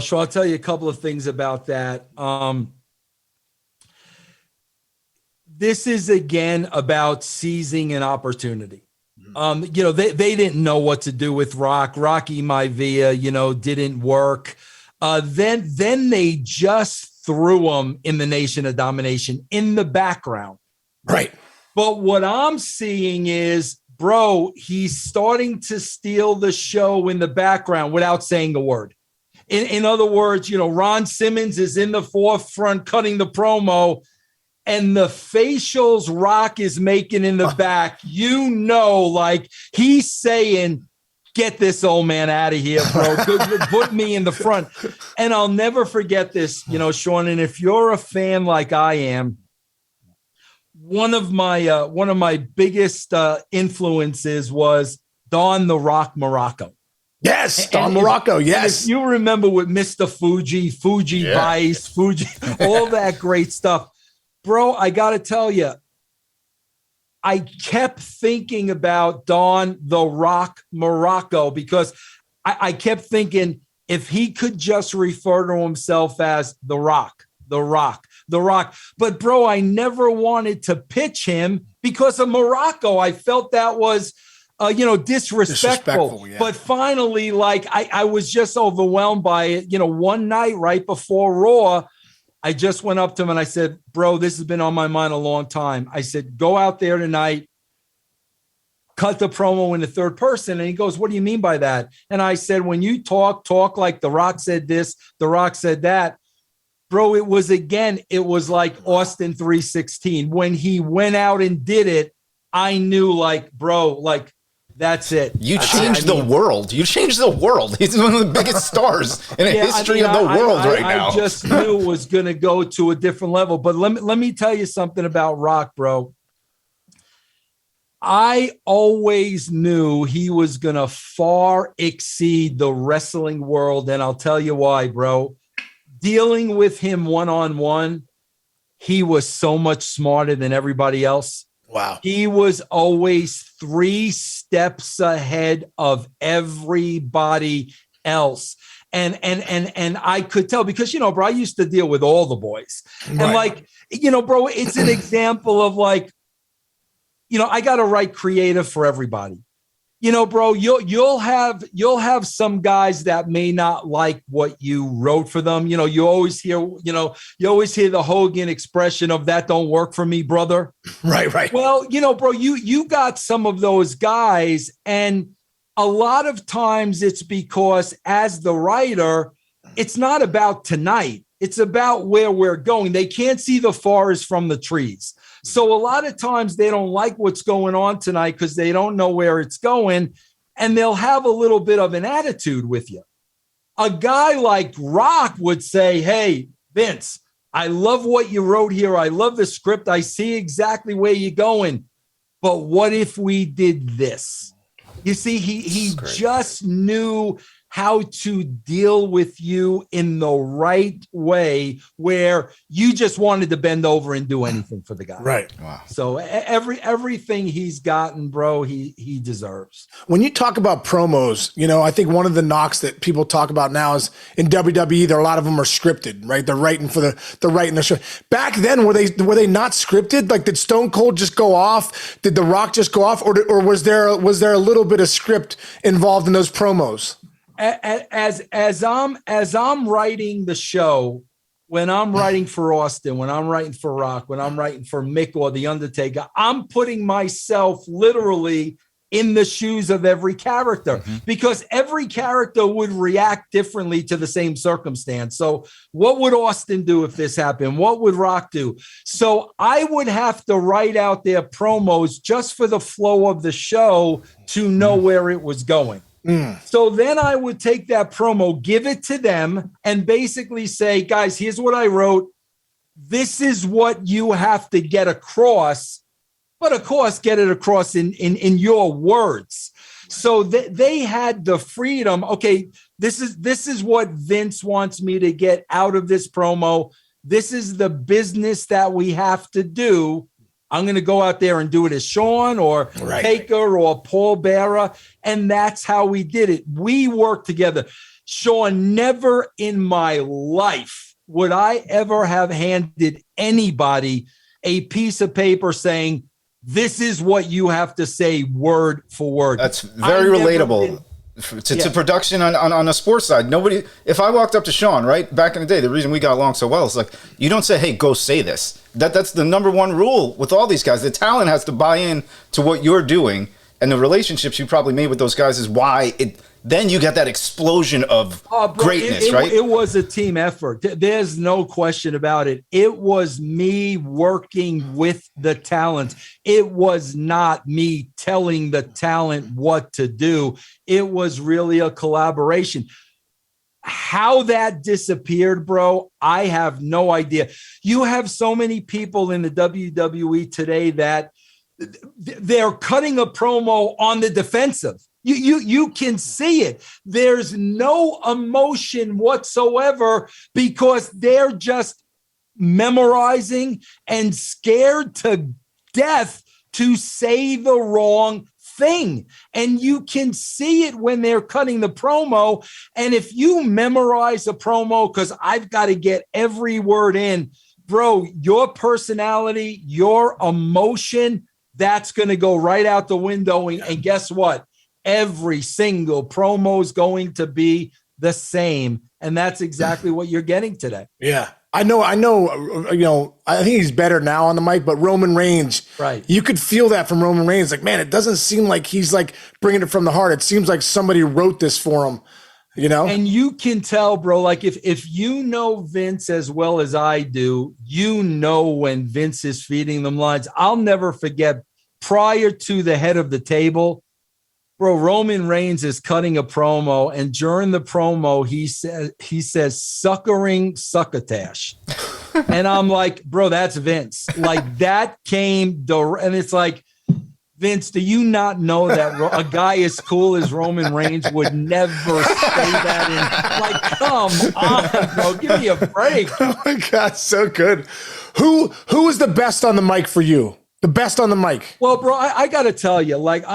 D: Sean, I'll tell you a couple of things about that. This is, again, about seizing an opportunity. They didn't know what to do with Rocky Maivia, didn't work. Then they just threw him in the Nation of Domination in the background.
B: Right.
D: But what I'm seeing is, bro, he's starting to steal the show in the background without saying a word. In other words, Ron Simmons is in the forefront cutting the promo, and the facials Rock is making in the back, like he's saying, get this old man out of here, bro. Put me in the front. And I'll never forget this, Sean. And if you're a fan like I am, one of my biggest influences was Don the Rock Morocco.
B: Yes, Don Morocco. Yes.
D: If you remember with Mr. Fuji Vice, Fuji, all that great stuff. Bro, I got to tell you, I kept thinking about Don the Rock Morocco because I kept thinking if he could just refer to himself as the Rock. But, bro, I never wanted to pitch him because of Morocco. I felt that was, disrespectful. Yeah. But finally, I was just overwhelmed by it. One night right before Raw, I just went up to him and I said, bro, this has been on my mind a long time. I said, go out there tonight, cut the promo in the third person. And he goes, what do you mean by that? And I said, when you talk like The Rock said this, The Rock said that. Bro, it was like Austin 3:16. When he went out and did it, I knew that's it.
C: You changed the world. You changed the world. He's one of the biggest stars in the history of the world right now.
D: I just knew it was going to go to a different level. But let me tell you something about Rock, bro. I always knew he was going to far exceed the wrestling world. And I'll tell you why, bro. Dealing with him one-on-one, he was so much smarter than everybody else.
B: Wow.
D: He was always 3 steps ahead of everybody else. And I could tell because, bro, I used to deal with all the boys. Right. And like, bro, it's an example of like, I got to write creative for everybody. Bro, you'll have some guys that may not like what you wrote for them. You always hear the Hogan expression of that don't work for me, brother.
B: Right.
D: Well, bro, you got some of those guys, and a lot of times it's because as the writer, it's not about tonight. It's about where we're going. They can't see the forest from the trees. So a lot of times they don't like what's going on tonight because they don't know where it's going, and they'll have a little bit of an attitude with you. A guy like Rock would say, hey, Vince, I love what you wrote here. I love the script. I see exactly where you're going. But what if we did this? You see, he just knew how to deal with you in the right way where you just wanted to bend over and do anything for the guy.
B: Right.
C: Wow.
D: So everything he's gotten, bro, he deserves.
B: When you talk about promos, I think one of the knocks that people talk about now is in WWE, a lot of them are scripted, right? They're writing the show. Back then, were they not scripted? Like, did Stone Cold just go off? Did The Rock just go off? Or was there a little bit of script involved in those promos?
D: As I'm writing the show, when I'm writing for Austin, when I'm writing for Rock, when I'm writing for Mick or The Undertaker, I'm putting myself literally in the shoes of every character because every character would react differently to the same circumstance. So what would Austin do if this happened? What would Rock do? So I would have to write out their promos just for the flow of the show to know where it was going. So then I would take that promo, give it to them, and basically say, guys, here's what I wrote. This is what you have to get across, but of course, get it across in your words. So they had the freedom. Okay, this is what Vince wants me to get out of this promo. This is the business that we have to do. I'm going to go out there and do it as Sean or Taker or Paul Bearer. And that's how we did it. We worked together. Sean, never in my life would I ever have handed anybody a piece of paper saying, this is what you have to say word for word.
C: That's very relatable. To production on a sports side. Nobody, if I walked up to Sean, right, back in the day, the reason we got along so well is like, you don't say, hey, go say this. That's the number one rule with all these guys. The talent has to buy in to what you're doing, and the relationships you probably made with those guys is why then you get that explosion of greatness, right?
D: It was a team effort. There's no question about it. It was me working with the talent. It was not me telling the talent what to do. It was really a collaboration. How that disappeared, bro, I have no idea. You have so many people in the WWE today that they're cutting a promo on the defensive. You can see it. There's no emotion whatsoever because they're just memorizing and scared to death to say the wrong thing. And you can see it when they're cutting the promo. And if you memorize a promo, because I've got to get every word in, bro, your personality, your emotion, that's going to go right out the window. And guess what? Every single promo is going to be the same. And that's exactly what you're getting today.
B: Yeah. I know, I think he's better now on the mic, but Roman Reigns,
D: right? You
B: could feel that from Roman Reigns. Like, man, it doesn't seem like he's like bringing it from the heart. It seems like somebody wrote this for him, And
D: you can tell, bro, like if you know Vince as well as I do, when Vince is feeding them lines. I'll never forget prior to the head of the table, bro, Roman Reigns is cutting a promo, and during the promo, he says, suckering succotash. And I'm like, bro, that's Vince. Like that came, and it's like, Vince, do you not know that a guy as cool as Roman Reigns would never say that? Like, come on, bro, give me a break.
B: Oh my God, so good. Who was the best on the mic for you? The best on the mic?
D: Well, bro, I got to tell you, like,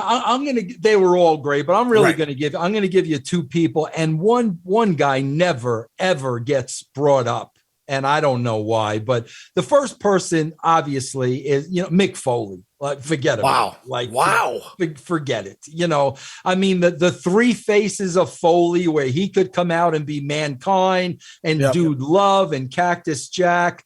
D: they were all great, but I'm really going to give you two people, and one guy never ever gets brought up, and I don't know why, but the first person obviously is Mick Foley. Like, forget it.
B: Wow.
D: Forget it. I mean, the three faces of Foley, where he could come out and be Mankind and Dude Love and Cactus Jack.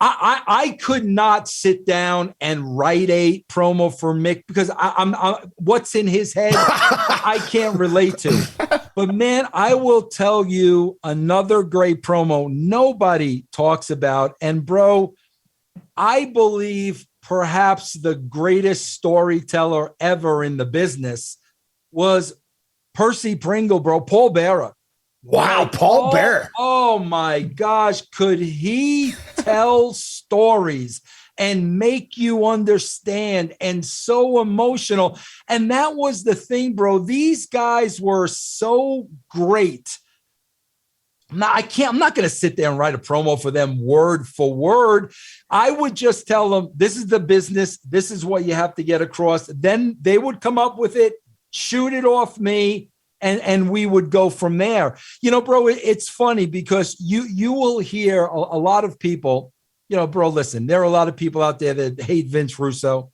D: I could not sit down and write a promo for Mick because I'm what's in his head, I can't relate to. But man, I will tell you another great promo nobody talks about. And bro, I believe perhaps the greatest storyteller ever in the business was Percy Pringle, bro, Paul Bearer.
B: Wow, Paul Bearer.
D: Oh my gosh, could he tell stories and make you understand, and so emotional. And that was the thing, bro. These guys were so great. I'm not going to sit there and write a promo for them word for word. I would just tell them, this is the business. This is what you have to get across. Then they would come up with it, shoot it off me, and we would go from there. Bro, it's funny because you will hear a lot of people, bro, listen, there are a lot of people out there that hate Vince Russo.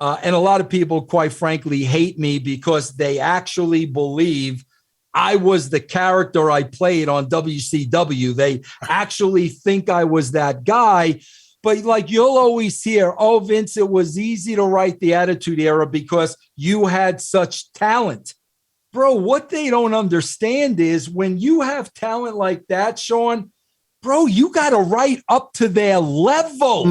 D: And a lot of people, quite frankly, hate me because they actually believe I was the character I played on WCW. They actually think I was that guy. But like, you'll always hear, oh, Vince, it was easy to write the Attitude Era because you had such talent. Bro, what they don't understand is when you have talent like that, Sean, bro, you got to write up to their level.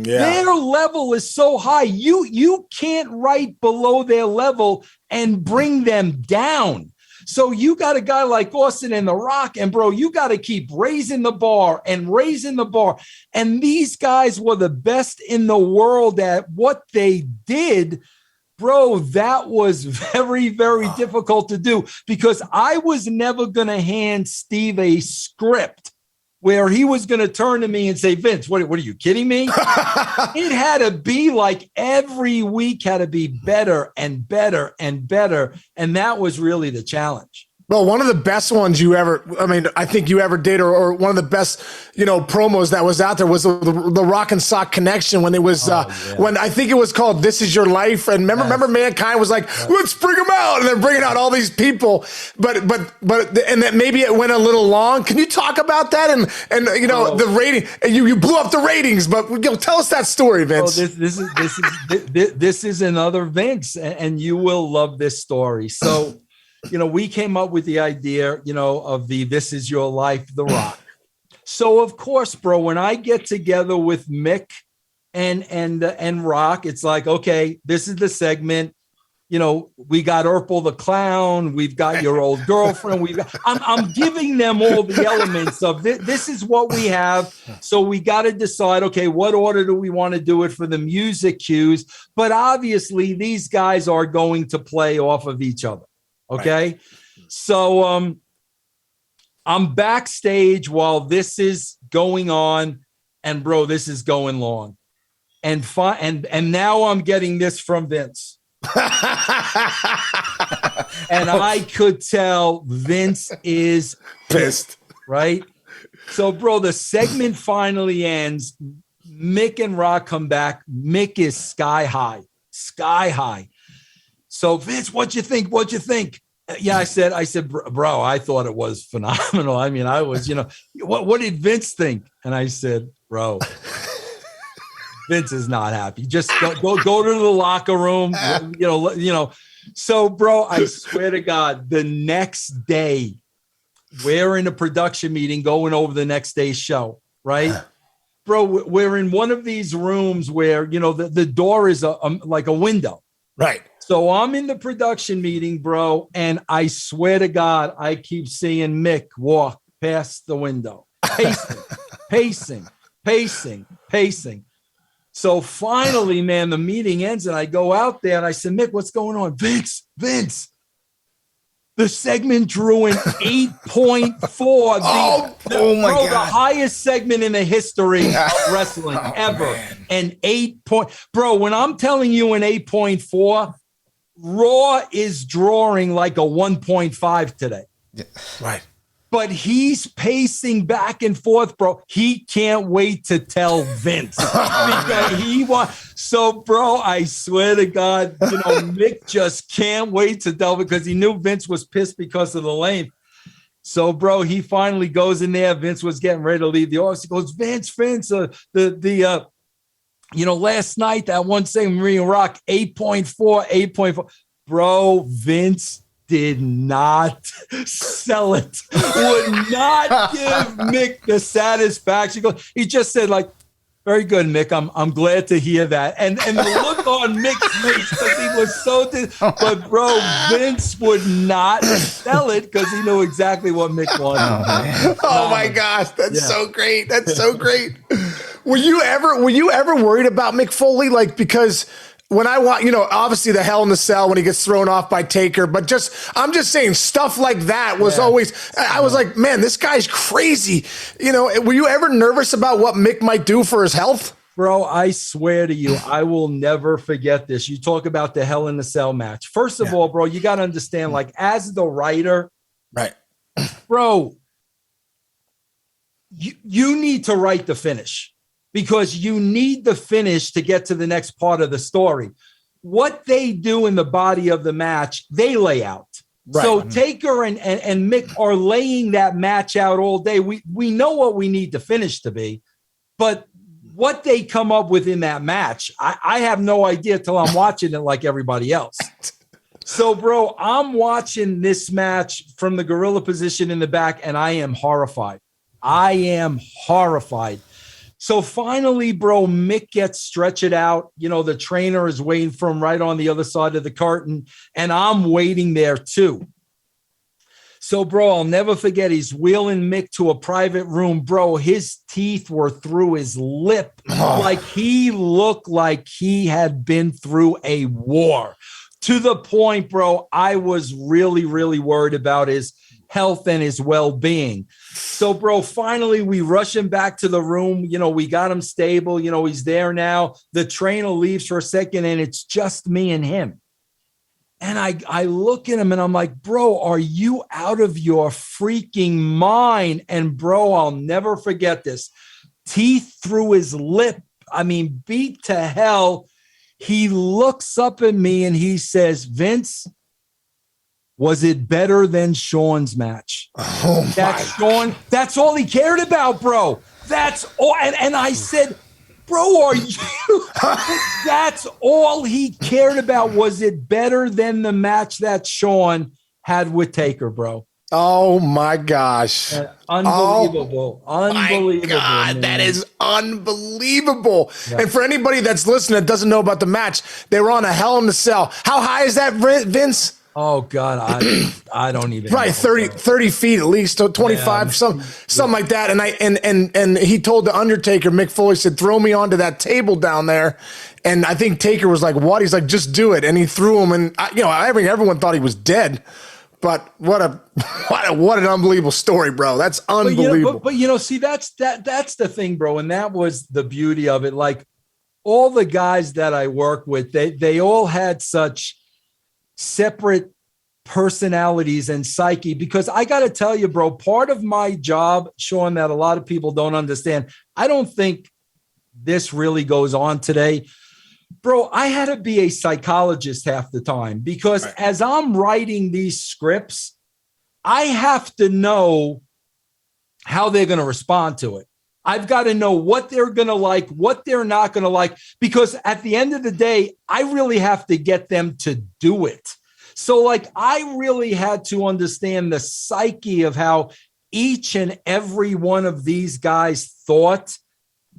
D: Their level is so high. You can't write below their level and bring them down. So you got a guy like Austin and The Rock, and bro, you got to keep raising the bar and raising the bar. And these guys were the best in the world at what they did. Bro, that was very, very difficult to do because I was never going to hand Steve a script where he was going to turn to me and say, Vince, what are you kidding me? It had to be like every week had to be better and better and better. And that was really the challenge.
B: Well, one of the best ones I think you ever did, or one of the best, promos that was out there was the Rock and Sock Connection when it was, when I think it was called This Is Your Life. And remember Mankind was like, let's bring them out. And they're bringing out all these people. But that maybe it went a little long. Can you talk about that? And the rating, and you blew up the ratings, but tell us that story, Vince.
D: This is another Vince, and you will love this story. So, we came up with the idea, of the This Is Your Life, The Rock. So, of course, bro, when I get together with Mick and Rock, it's like, okay, this is the segment. We got Urkel the Clown. We've got your old girlfriend. I'm giving them all the elements of this. This is what we have. So we got to decide, okay, what order do we want to do it for the music cues? But obviously, these guys are going to play off of each other. Okay. Right. So I'm backstage while this is going on, and bro, this is going long. And now I'm getting this from Vince. And I could tell Vince is pissed, right? So, bro, the segment finally ends. Mick and Rock come back. Mick is sky high. So, Vince, what'd you think? Yeah, I said, bro, I thought it was phenomenal. I mean, I was, what did Vince think? And I said, bro, Vince is not happy. Just go to the locker room, So, bro, I swear to God, the next day, we're in a production meeting going over the next day's show, right? Bro, we're in one of these rooms where, the door is like a window.
B: Right.
D: So I'm in the production meeting, bro, and I swear to God, I keep seeing Mick walk past the window, pacing. So finally, man, the meeting ends and I go out there and I said, Mick, what's going on? Vince, the segment drew an 8.4.
C: Oh my God.
D: The highest segment in the history of wrestling ever. Man. An 8 point. Bro, when I'm telling you an 8.4, Raw is drawing like a 1.5 today.
B: Yeah. Right.
D: But he's pacing back and forth, bro. He can't wait to tell Vince because he wants. So, bro, I swear to God, Mick just can't wait to tell because he knew Vince was pissed because of the length. So, bro, he finally goes in there. Vince was getting ready to leave the office. He goes, Vince, last night that one segment, Marine Rock, 8.4. Bro, Vince did not sell it, would not give Mick the satisfaction. He just said, like, very good, Mick. I'm glad to hear that. And the look on Mick's face, because he was so but bro, Vince would not sell it because he knew exactly what Mick wanted.
B: Oh my gosh, that's so great. That's so great. Were you ever worried about Mick Foley? Like, because when I want, obviously the Hell in the Cell when he gets thrown off by Taker, but I'm just saying stuff like that was always, I was like, man, this guy's crazy. Were you ever nervous about what Mick might do for his health?
D: Bro, I swear to you, I will never forget this. You talk about the Hell in the Cell match. First of all, bro, you got to understand, like, as the writer,
B: right,
D: bro, you need to write the finish. Because you need the finish to get to the next part of the story. What they do in the body of the match, they lay out. Right. So Taker and Mick are laying that match out all day. We know what we need the finish to be, but what they come up with in that match, I have no idea till I'm watching it like everybody else. So, bro, I'm watching this match from the gorilla position in the back, and I am horrified. So finally, bro, Mick gets stretched out. The trainer is waiting for him right on the other side of the curtain, and I'm waiting there too. So, bro, I'll never forget, he's wheeling Mick to a private room. Bro, his teeth were through his lip. Like he looked like he had been through a war. To the point, bro, I was really, really worried about his health and his well-being. So, bro, finally we rush him back to the room. We got him stable. He's there now. The trainer leaves for a second and it's just me and him. And I look at him and I'm like, bro, are you out of your freaking mind? And bro, I'll never forget this. Teeth through his lip. I mean, beat to hell. He looks up at me and he says, Vince, was it better than Sean's match?
B: Oh my!
D: That's all he cared about, bro. That's all. And I said, bro, are you? That's all he cared about. Was it better than the match that Sean had with Taker, bro?
B: Oh my gosh.
D: Unbelievable. Unbelievable.
B: My God, man. That is unbelievable. Yeah. And for anybody that's listening that doesn't know about the match, they were on a Hell in the Cell. How high is that, Vince?
D: Oh God, I don't even
B: know. 30 feet at least, 25, something like that. And he told the Undertaker, Mick Foley said, throw me onto that table down there. And I think Taker was like, what? He's like, just do it. And he threw him, and everyone thought he was dead. But what an unbelievable story, bro. That's unbelievable.
D: But see, that's the thing, bro. And that was the beauty of it. Like all the guys that I work with, they all had such separate personalities and psyche, because I got to tell you, bro, part of my job, Sean, that a lot of people don't understand, I don't think this really goes on today. Bro, I had to be a psychologist half the time because as I'm writing these scripts, I have to know how they're going to respond to it. I've got to know what they're going to like, what they're not going to like, because at the end of the day, I really have to get them to do it. So like, I really had to understand the psyche of how each and every one of these guys thought.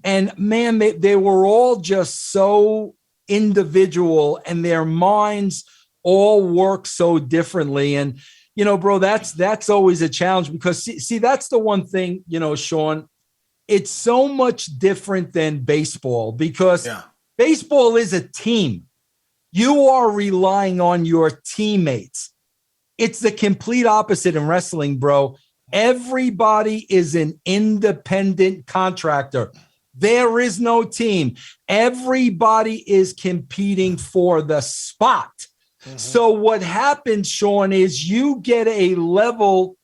D: And man, they were all just so individual, and their minds all work so differently. And, bro, that's always a challenge because see, that's the one thing, Sean, it's so much different than baseball because baseball is a team. You are relying on your teammates. It's the complete opposite in wrestling, bro. Everybody is an independent contractor. There is no team. Everybody is competing for the spot. Mm-hmm. So what happens, Sean, is you get a level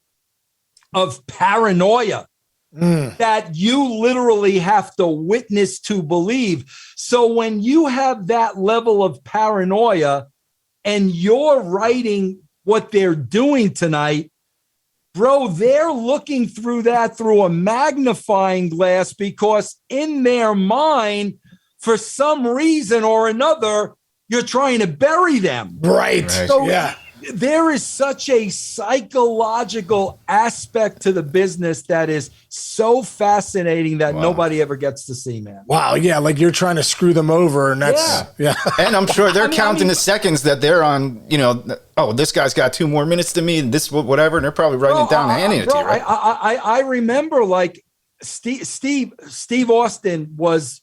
D: of paranoia that you literally have to witness to believe. So when you have that level of paranoia and you're writing what they're doing tonight, bro, they're looking through that through a magnifying glass because in their mind, for some reason or another, you're trying to bury them.
B: Right.
D: So there is such a psychological aspect to the business that is so fascinating that nobody ever gets to see, man.
B: Wow. Yeah. Like you're trying to screw them over. And that's,
C: And I'm sure they're counting the seconds that they're on, oh, this guy's got 2 more minutes to me and this, whatever. And they're probably writing it down and handing it to you, right?
D: I remember like Steve Austin was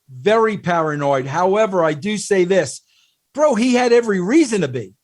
D: very paranoid. However, I do say this, bro, he had every reason to be.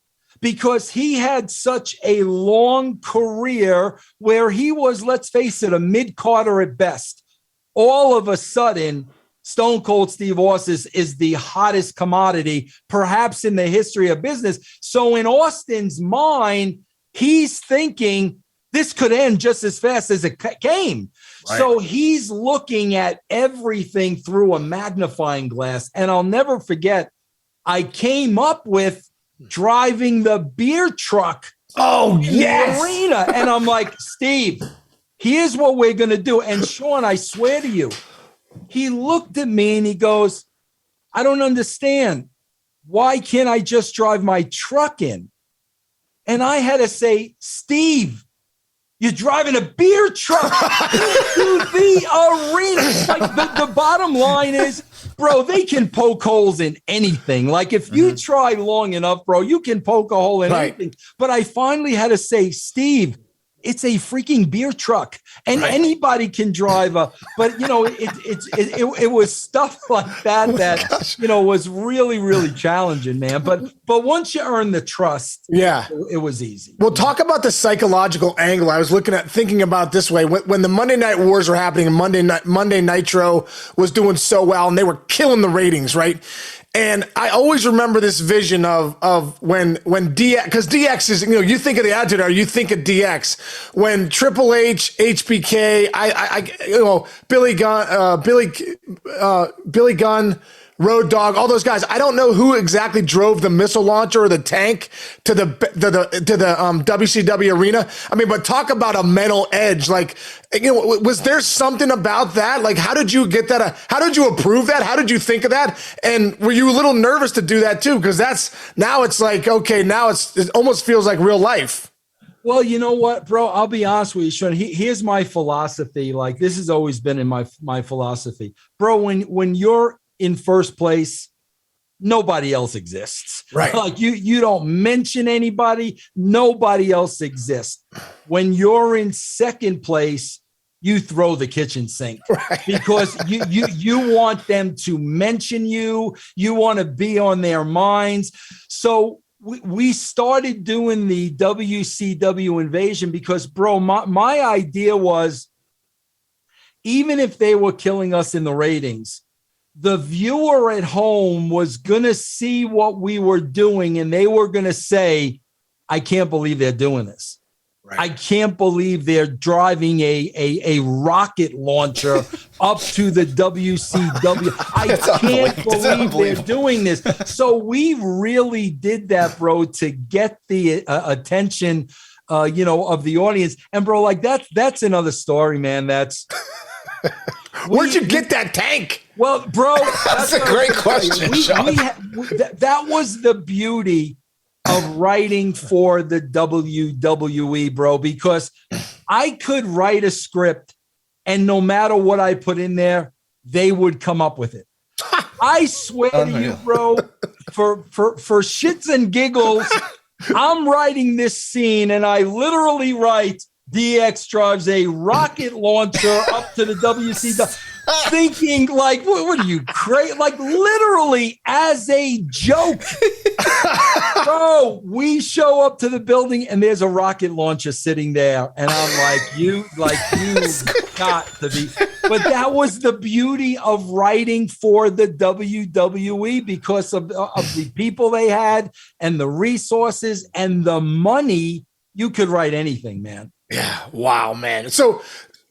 D: Because he had such a long career where he was, let's face it, a mid-carder at best. All of a sudden, Stone Cold Steve Austin is the hottest commodity, perhaps in the history of business. So in Austin's mind, he's thinking this could end just as fast as it came. Right. So he's looking at everything through a magnifying glass. And I'll never forget, I came up with driving the beer truck in the arena. And I'm like, Steve, here's what we're going to do. And Sean, I swear to you, he looked at me and he goes, I don't understand. Why can't I just drive my truck in? And I had to say, Steve, you're driving a beer truck into the arena. Like the bottom line is, bro, they can poke holes in anything. Like if you try long enough, bro, you can poke a hole in anything. But I finally had to say, Steve, it's a freaking beer truck and anybody can drive a, but it was stuff like that was really, really challenging, man. But once you earn the trust, it was easy.
B: Well, talk about the psychological angle. I was thinking about this way when the Monday Night Wars were happening and Monday Nitro was doing so well and they were killing the ratings, right? And I always remember this vision of when DX, because DX is, you think of the Attitude Era, you think of DX. When Triple H, HBK, Billy Gunn, Road Dogg, all those guys. I don't know who exactly drove the missile launcher or the tank to the WCW arena. I mean, but talk about a mental edge. Like, was there something about that? Like, how did you get that? How did you approve that? How did you think of that? And were you a little nervous to do that too? Because now it's like, okay, now it almost feels like real life.
D: Well, you know what, bro? I'll be honest with you, Sean. Here's my philosophy. Like, this has always been in my philosophy, bro. When you're in first place, nobody else exists.
B: Right.
D: Like you don't mention anybody, nobody else exists. When you're in second place, you throw the kitchen sink because you want them to mention you want to be on their minds. So we started doing the WCW invasion because, bro, my idea was, even if they were killing us in the ratings, the viewer at home was going to see what we were doing and they were going to say, I can't believe they're doing this. Right. I can't believe they're driving a rocket launcher up to the WCW. I can't believe they're doing this. So we really did that, bro, to get the attention, of the audience. And bro, like that's another story, man.
B: Where'd you get that tank?
D: Well, bro,
C: that's a great question.
D: That was the beauty of writing for the WWE, bro, because I could write a script and no matter what I put in there, they would come up with it. I swear to you, bro, for shits and giggles, I'm writing this scene and I literally write DX drives a rocket launcher up to the WCW, thinking like, what are you crazy? Like literally as a joke. Bro, we show up to the building and there's a rocket launcher sitting there. And I'm like, you got to be. But that was the beauty of writing for the WWE because of the people they had and the resources and the money. You could write anything, man.
B: Yeah. Wow, man. So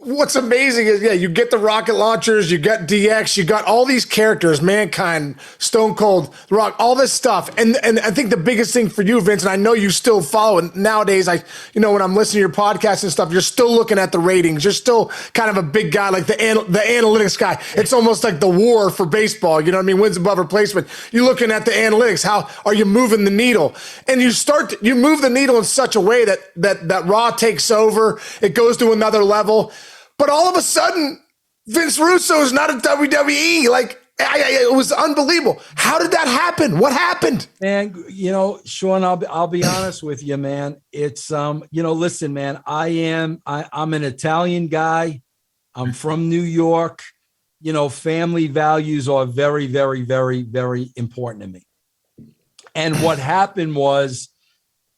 B: what's amazing is, you get the rocket launchers, you got DX, you got all these characters, Mankind, Stone Cold, The Rock, all this stuff. And I think the biggest thing for you, Vince, and I know you still follow it nowadays, when I'm listening to your podcast and stuff, you're still looking at the ratings. You're still kind of a big guy, like the analytics guy. It's almost like the war for baseball. You know what I mean? Wins above replacement. You're looking at the analytics. How are you moving the needle? And you move the needle in such a way that Raw takes over. It goes to another level. But all of a sudden, Vince Russo is not a WWE. Like, it was unbelievable. How did that happen? What happened?
D: And, Sean, I'll be honest with you, man. It's, listen, man, I'm an Italian guy. I'm from New York. Family values are very, very, very, very important to me. And what happened was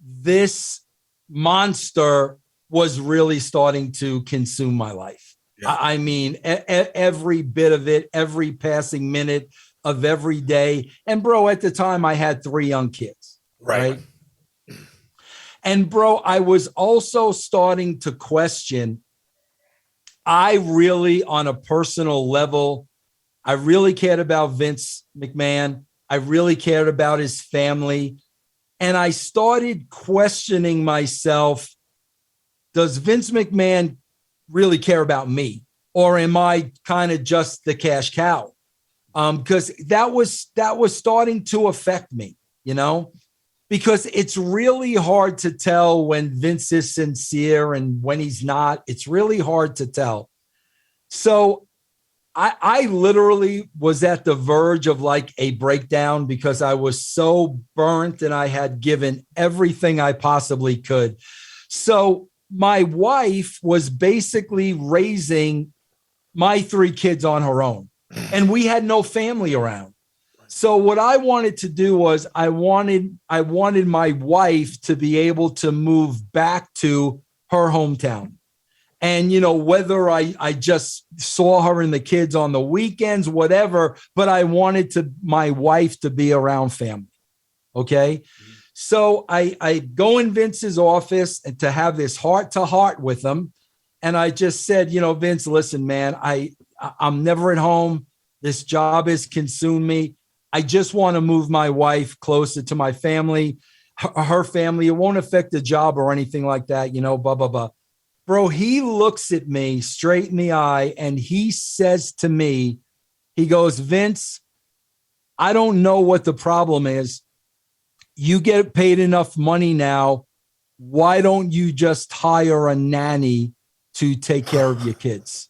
D: this monster was really starting to consume my life. Yeah. I mean, every bit of it, every passing minute of every day. And bro, at the time I had 3 young kids. Right. And bro, I was also starting to question, I really, on a personal level, I really cared about Vince McMahon. I really cared about his family. And I started questioning myself, does Vince McMahon really care about me? Or am I kind of just the cash cow? Because that was starting to affect me, because it's really hard to tell when Vince is sincere and when he's not. It's really hard to tell. So I literally was at the verge of like a breakdown because I was so burnt and I had given everything I possibly could. So my wife was basically raising my 3 kids on her own, and we had no family around. So what I wanted to do was I wanted my wife to be able to move back to her hometown. And, whether I just saw her and the kids on the weekends, whatever, but I wanted my wife to be around family. Okay. So I go in Vince's office and to have this heart-to-heart with him. And I just said, Vince, listen, man, I'm never at home. This job has consumed me. I just want to move my wife closer to my family, her family. It won't affect the job or anything like that, blah, blah, blah. Bro, he looks at me straight in the eye and he says to me, he goes, Vince, I don't know what the problem is. You get paid enough money now. Why don't you just hire a nanny to take care of your kids?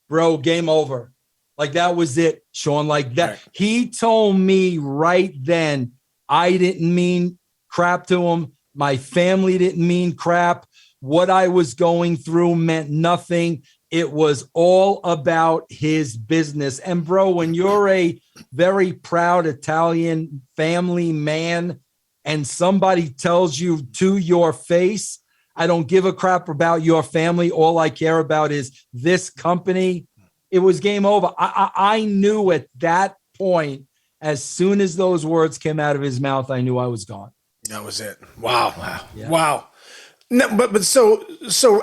D: Bro, game over. Like that was it, Sean. Like that. Right. He told me right then, I didn't mean crap to him. My family didn't mean crap. What I was going through meant nothing. It was all about his business. And bro, when you're a very proud Italian family man and somebody tells you to your face, I don't give a crap about your family. All I care about is this company. It was game over. I knew at that point, as soon as those words came out of his mouth, I knew I was gone.
B: That was it. Wow. Yeah. Wow. No, but so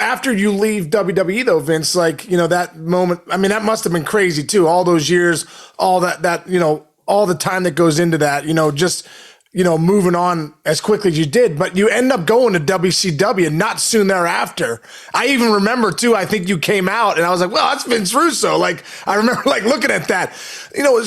B: after you leave WWE though, Vince, like, that moment, I mean, that must have been crazy too. All those years, all that, all the time that goes into that, just, moving on as quickly as you did, but you end up going to WCW not soon thereafter. I even remember too, I think you came out and I was like, well, that's Vince Russo. Like, I remember like looking at that,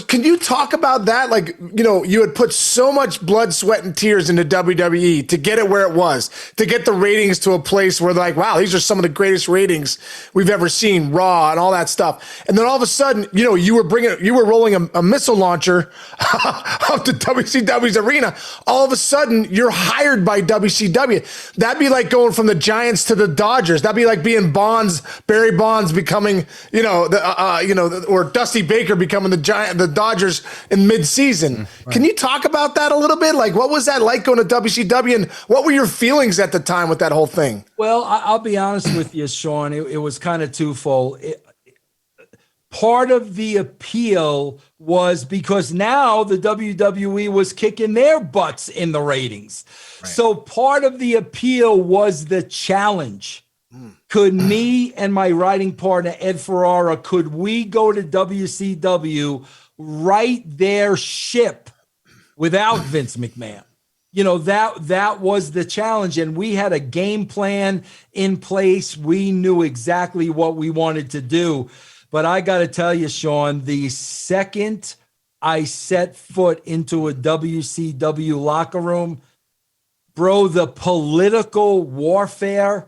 B: can you talk about that? Like, you had put so much blood, sweat, and tears into WWE to get it where it was, to get the ratings to a place where they're like, wow, these are some of the greatest ratings we've ever seen, Raw and all that stuff. And then all of a sudden, you were rolling a missile launcher up to WCW's arena. all of a sudden you're hired by WCW. That'd be like going from the Giants to the Dodgers. That'd be like being Barry Bonds becoming, or Dusty Baker becoming the Dodgers in mid-season. Right. Can you talk about that a little bit? Like, what was that like going to WCW, and what were your feelings at the time with that whole thing?
D: Well, I'll be honest with you, Sean. It was kind of twofold. Part of the appeal was because now the WWE was kicking their butts in the ratings. Right. So part of the appeal was the challenge. Could me and my writing partner, Ed Ferrara, could we go to WCW, right their ship without Vince McMahon? That was the challenge. And we had a game plan in place. We knew exactly what we wanted to do. But I got to tell you, Sean, the second I set foot into a WCW locker room, bro, the political warfare,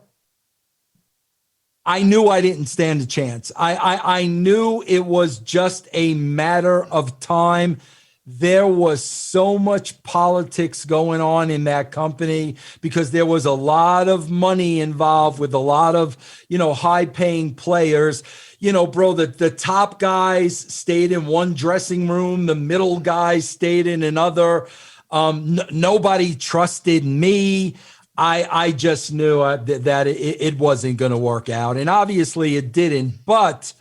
D: I knew I didn't stand a chance. I knew it was just a matter of time. There was so much politics going on in that company because there was a lot of money involved with a lot of, high-paying players. Bro, the top guys stayed in one dressing room. The middle guys stayed in another. Nobody trusted me. I just knew that it wasn't going to work out. And obviously it didn't, but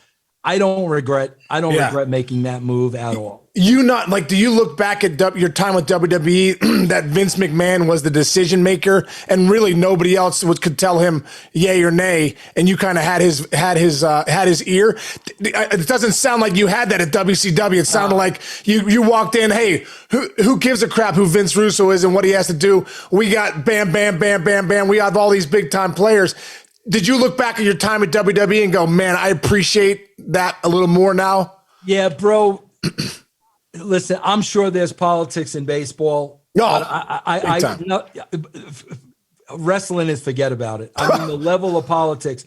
D: I don't regret making that move at all.
B: Do you look back at your time with WWE that Vince McMahon was the decision maker and really nobody else could tell him yay or nay, and you kind of had his ear? It doesn't sound like you had that at WCW. It sounded like you walked in, hey, who gives a crap who Vince Russo is and what he has to do? We got bam, bam, bam, bam, bam. We have all these big time players. Did you look back at your time at WWE and go, man, I appreciate that a little more now?
D: Yeah, bro. Listen, I'm sure there's politics in baseball.
B: No,
D: wrestling is forget about it. I mean, the level of politics.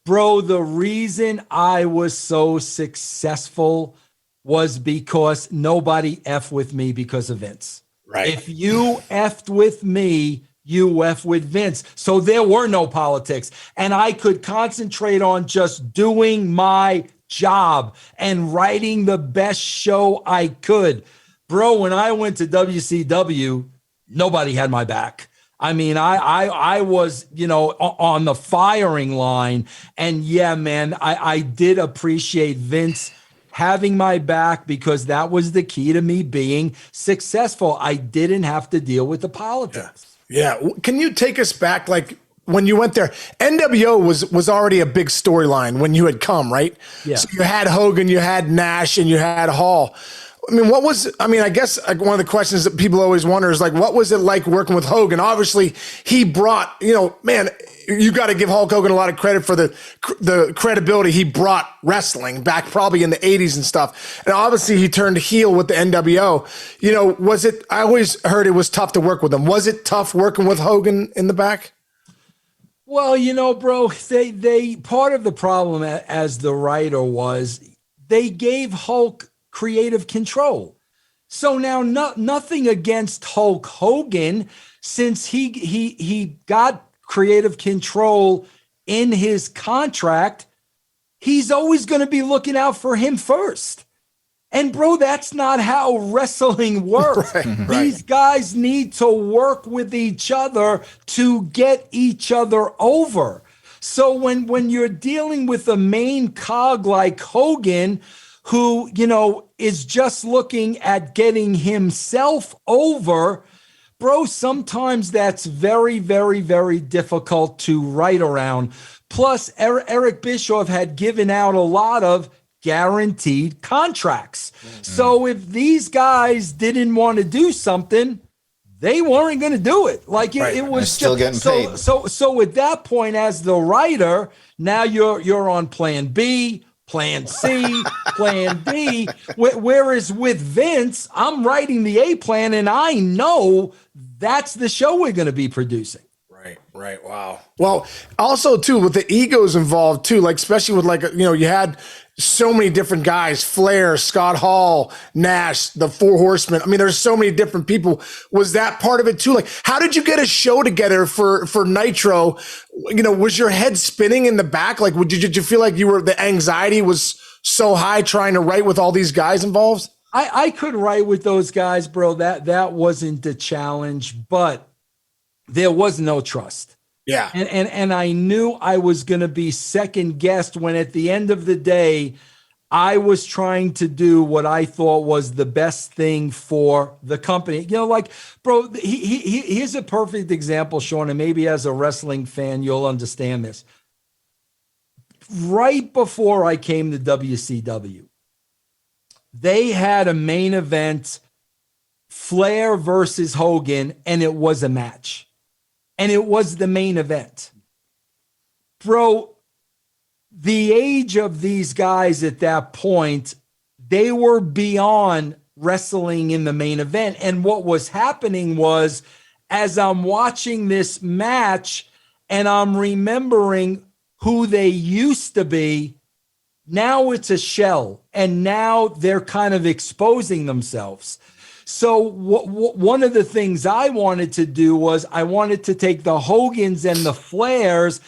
D: Bro, the reason I was so successful was because nobody effed with me because of Vince.
B: Right.
D: If you effed with me, you F with Vince. So there were no politics. And I could concentrate on just doing my job and writing the best show I could. Bro, when I went to WCW, nobody had my back. I mean, I was, on the firing line. And yeah, man, I did appreciate Vince having my back because that was the key to me being successful. I didn't have to deal with the politics.
B: Yeah. Can you take us back, like, when you went there? NWO was already a big storyline when you had come, right?
D: Yeah.
B: So you had Hogan, you had Nash, and you had Hall. I guess one of the questions that people always wonder is, like, what was it like working with Hogan? Obviously, he brought, man, you got to give Hulk Hogan a lot of credit for the credibility he brought wrestling back probably in the 80s and stuff. And obviously, he turned heel with the NWO. I always heard it was tough to work with him. Was it tough working with Hogan in the back?
D: Well, bro, they part of the problem as the writer was they gave Hulk creative control. So now nothing against Hulk Hogan, since he got creative control in his contract, he's always going to be looking out for him first. And bro, that's not how wrestling works. Right. These guys need to work with each other to get each other over. So when you're dealing with a main cog like Hogan, who, is just looking at getting himself over, bro, sometimes that's very, very, very difficult to write around. Plus, Eric Bischoff had given out a lot of guaranteed contracts. Mm-hmm. So if these guys didn't want to do something, they weren't going to do it. Like it was
C: still getting paid.
D: So at that point, as the writer, now you're on plan B, plan C, plan D. Whereas with Vince, I'm writing the A plan and I know that's the show we're going to be producing.
B: Right. Right. Wow. Well, also too, with the egos involved too, like especially with like, you had so many different guys, Flair, Scott Hall, Nash, the Four Horsemen. I mean, there's so many different people. Was that part of it too? Like, how did you get a show together for Nitro? Was your head spinning in the back? Like, did you feel like the anxiety was so high trying to write with all these guys involved?
D: I could write with those guys, bro. That wasn't the challenge, but there was no trust.
B: Yeah.
D: And I knew I was going to be second guessed when at the end of the day, I was trying to do what I thought was the best thing for the company. Like, bro, here's a perfect example, Sean, and maybe as a wrestling fan, you'll understand this. Right before I came to WCW, they had a main event, Flair versus Hogan, and it was a match. And it was the main event. Bro, the age of these guys at that point, they were beyond wrestling in the main event. And what was happening was, as I'm watching this match and I'm remembering who they used to be, now it's a shell. And now they're kind of exposing themselves. So one of the things I wanted to do was I wanted to take the Hogans and the Flairs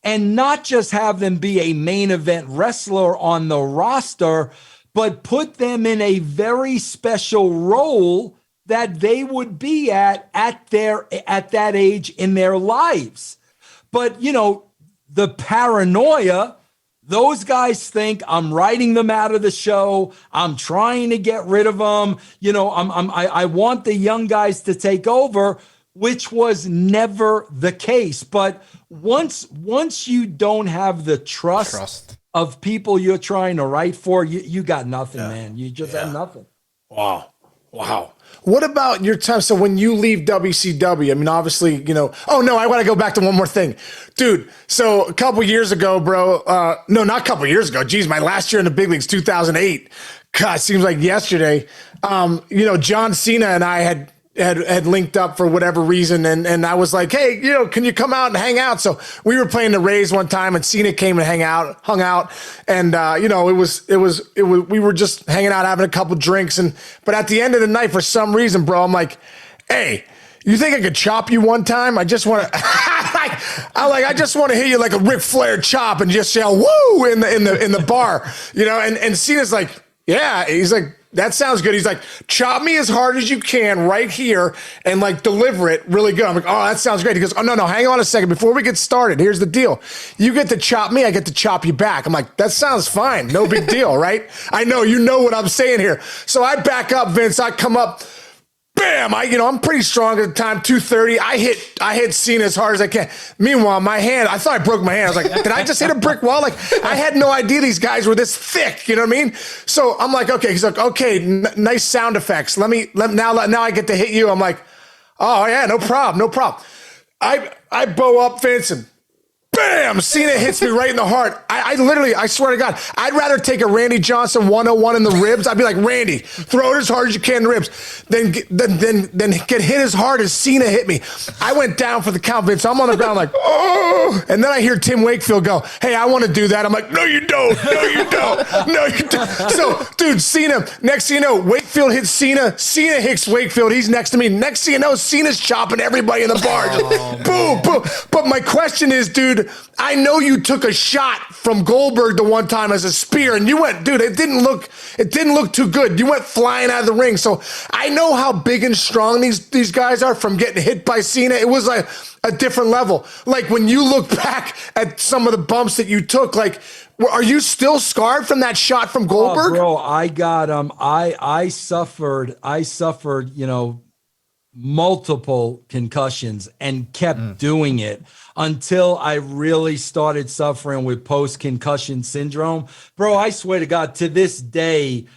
D: and not just have them be a main event wrestler on the roster, but put them in a very special role that they would be at that age in their lives. But, the paranoia, those guys think I'm writing them out of the show. I'm trying to get rid of them. I want the young guys to take over, which was never the case. But once you don't have the trust of people you're trying to write for, you got nothing, man. You just have nothing.
B: Wow. What about your time? So when you leave WCW, I mean, obviously, oh no, I want to go back to one more thing, dude. So a couple years ago, bro, no, not a couple years ago. Geez, my last year in the big leagues, 2008. God, seems like yesterday. John Cena and I had linked up for whatever reason. And I was like, hey, can you come out and hang out? So we were playing the Rays one time and Cena came and hung out. And, we were just hanging out, having a couple drinks. But at the end of the night, for some reason, bro, I'm like, hey, you think I could chop you one time? I just want to, I just want to hit you like a Ric Flair chop and just yell, woo, in the bar, and Cena's like, yeah, he's like, that sounds good. He's like, chop me as hard as you can right here and like deliver it really good. I'm like, oh, that sounds great. He goes, oh, no, hang on a second. Before we get started, here's the deal. You get to chop me, I get to chop you back. I'm like, that sounds fine. No big deal, right? I know, what I'm saying here. So I back up, Vince. I come up. Bam! I'm pretty strong at the time, 230. I hit Cena as hard as I can. Meanwhile, my hand, I thought I broke my hand. I was like, did I just hit a brick wall? Like, I had no idea these guys were this thick. You know what I mean? So I'm like, okay. He's like, okay, nice sound effects. Now I get to hit you. I'm like, oh yeah, no problem. I bow up Vince and bam! Cena hits me right in the heart. I swear to God, I'd rather take a Randy Johnson 101 in the ribs. I'd be like, Randy, throw it as hard as you can in the ribs. Then get hit as hard as Cena hit me. I went down for the count, Vince. I'm on the ground like, oh. And then I hear Tim Wakefield go, hey, I want to do that. I'm like, no, you don't. So, dude, Cena, next thing you know, Wakefield hits Cena. Cena hits Wakefield. He's next to me. Next thing you know, Cena's chopping everybody in the bar. Just boom. But my question is, dude, I know you took a shot from Goldberg the one time as a spear, and you went, dude, it didn't look too good. You went flying out of the ring. So I know how big and strong these guys are from getting hit by Cena. It was like a different level. Like when you look back at some of the bumps that you took, like, are you still scarred from that shot from Goldberg?
D: Bro, I got I suffered, multiple concussions and kept doing it until I really started suffering with post-concussion syndrome. Bro, I swear to God, to this day,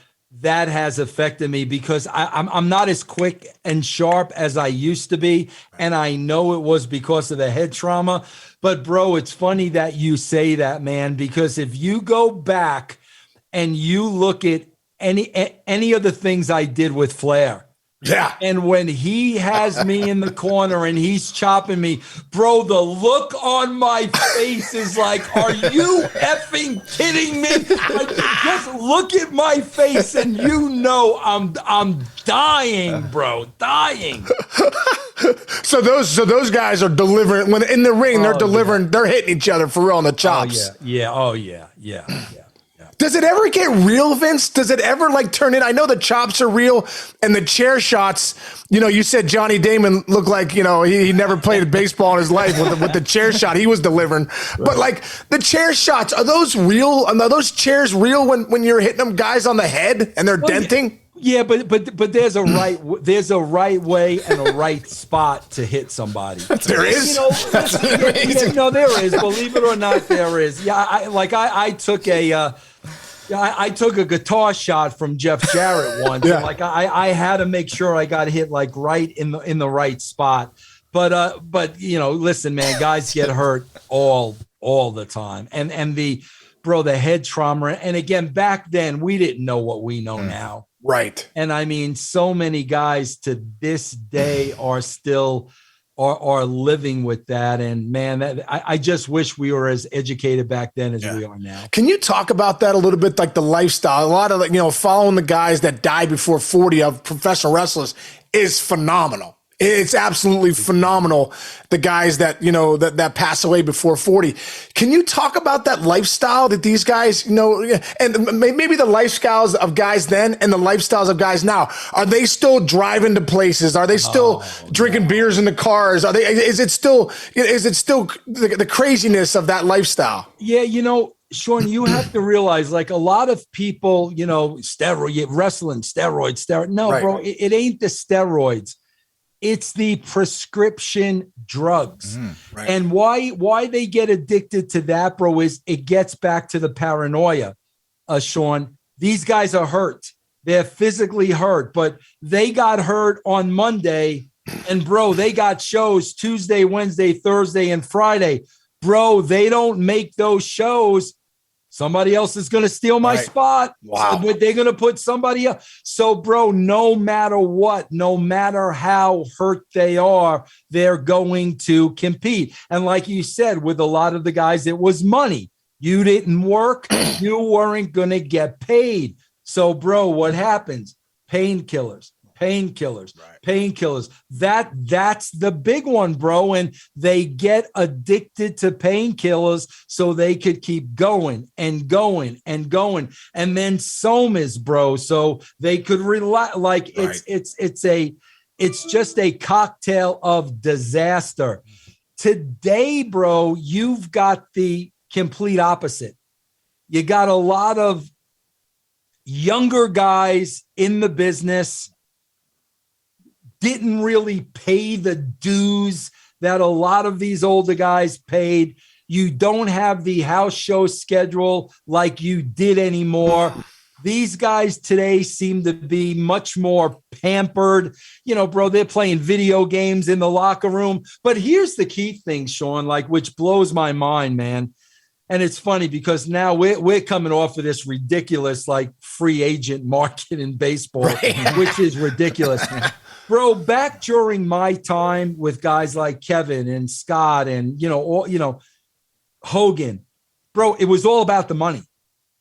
D: that has affected me because I'm not as quick and sharp as I used to be. And I know it was because of the head trauma. But bro, it's funny that you say that, man, because if you go back and you look at any of the things I did with Flair,
B: Yeah.
D: And when he has me in the corner and he's chopping me, bro, the look on my face is like, are you effing kidding me? Like, just look at my face and you know I'm dying, bro, dying.
B: So those guys are delivering when in the ring. They're delivering. They're hitting each other for real on the chops.
D: Oh yeah.
B: Does it ever get real, Vince? Does it ever like turn in? I know the chops are real and the chair shots. You know, you said Johnny Damon looked like, you know, he never played baseball in his life with the chair shot he was delivering. Right. But like the chair shots, are those real? Are those chairs real when you're hitting them guys on the head and they're denting?
D: Yeah, but there's a right way and a right spot to hit somebody.
B: There is.
D: You know, there is. Believe it or not, there is. Yeah, I took a guitar shot from Jeff Jarrett once. Yeah. Like I had to make sure I got hit like right in the right spot. But you know, listen, man, guys get hurt all the time, and the head trauma. And again, back then we didn't know what we know now.
B: Right.
D: And I mean, so many guys to this day are still are living with that. And man, I just wish we were as educated back then as we are now.
B: Can you talk about that a little bit? Like the lifestyle, a lot of, you know, following the guys that died before 40 of professional wrestlers is phenomenal. It's absolutely phenomenal. The guys that, you know, that pass away before 40. Can you talk about that lifestyle that these guys, you know, and maybe the lifestyles of guys then and the lifestyles of guys now? Are they still driving to places? Are they still drinking beers in the cars? Is it still the craziness of that lifestyle?
D: Yeah, you know, Sean, you have to realize, like a lot of people, you know, steroids. No, right. Bro, it ain't the steroids. It's the prescription drugs. Right. And why they get addicted to that, bro, is it gets back to the paranoia, Sean. These guys are hurt. They're physically hurt, but they got hurt on Monday. And, bro, they got shows Tuesday, Wednesday, Thursday, and Friday. Bro, they don't make those shows. Somebody else is going to steal my spot.
B: Wow.
D: So they're going to put somebody else. So, bro, no matter what, no matter how hurt they are, they're going to compete. And like you said, with a lot of the guys, it was money. You didn't work. You weren't going to get paid. So, bro, what happens? Painkillers. That's the big one, bro. And they get addicted to painkillers so they could keep going and going and going. And then somas, bro, so they could rely. Like it's just a cocktail of disaster. Today, bro, you've got the complete opposite. You got a lot of younger guys in the business, didn't really pay the dues that a lot of these older guys paid. You don't have the house show schedule like you did anymore. These guys today seem to be much more pampered. You know, bro, they're playing video games in the locker room. But here's the key thing, Sean, like, which blows my mind, man. And it's funny because now we're coming off of this ridiculous, like, free agent market in baseball, which is ridiculous. Bro, back during my time with guys like Kevin and Scott and, Hogan, bro, it was all about the money.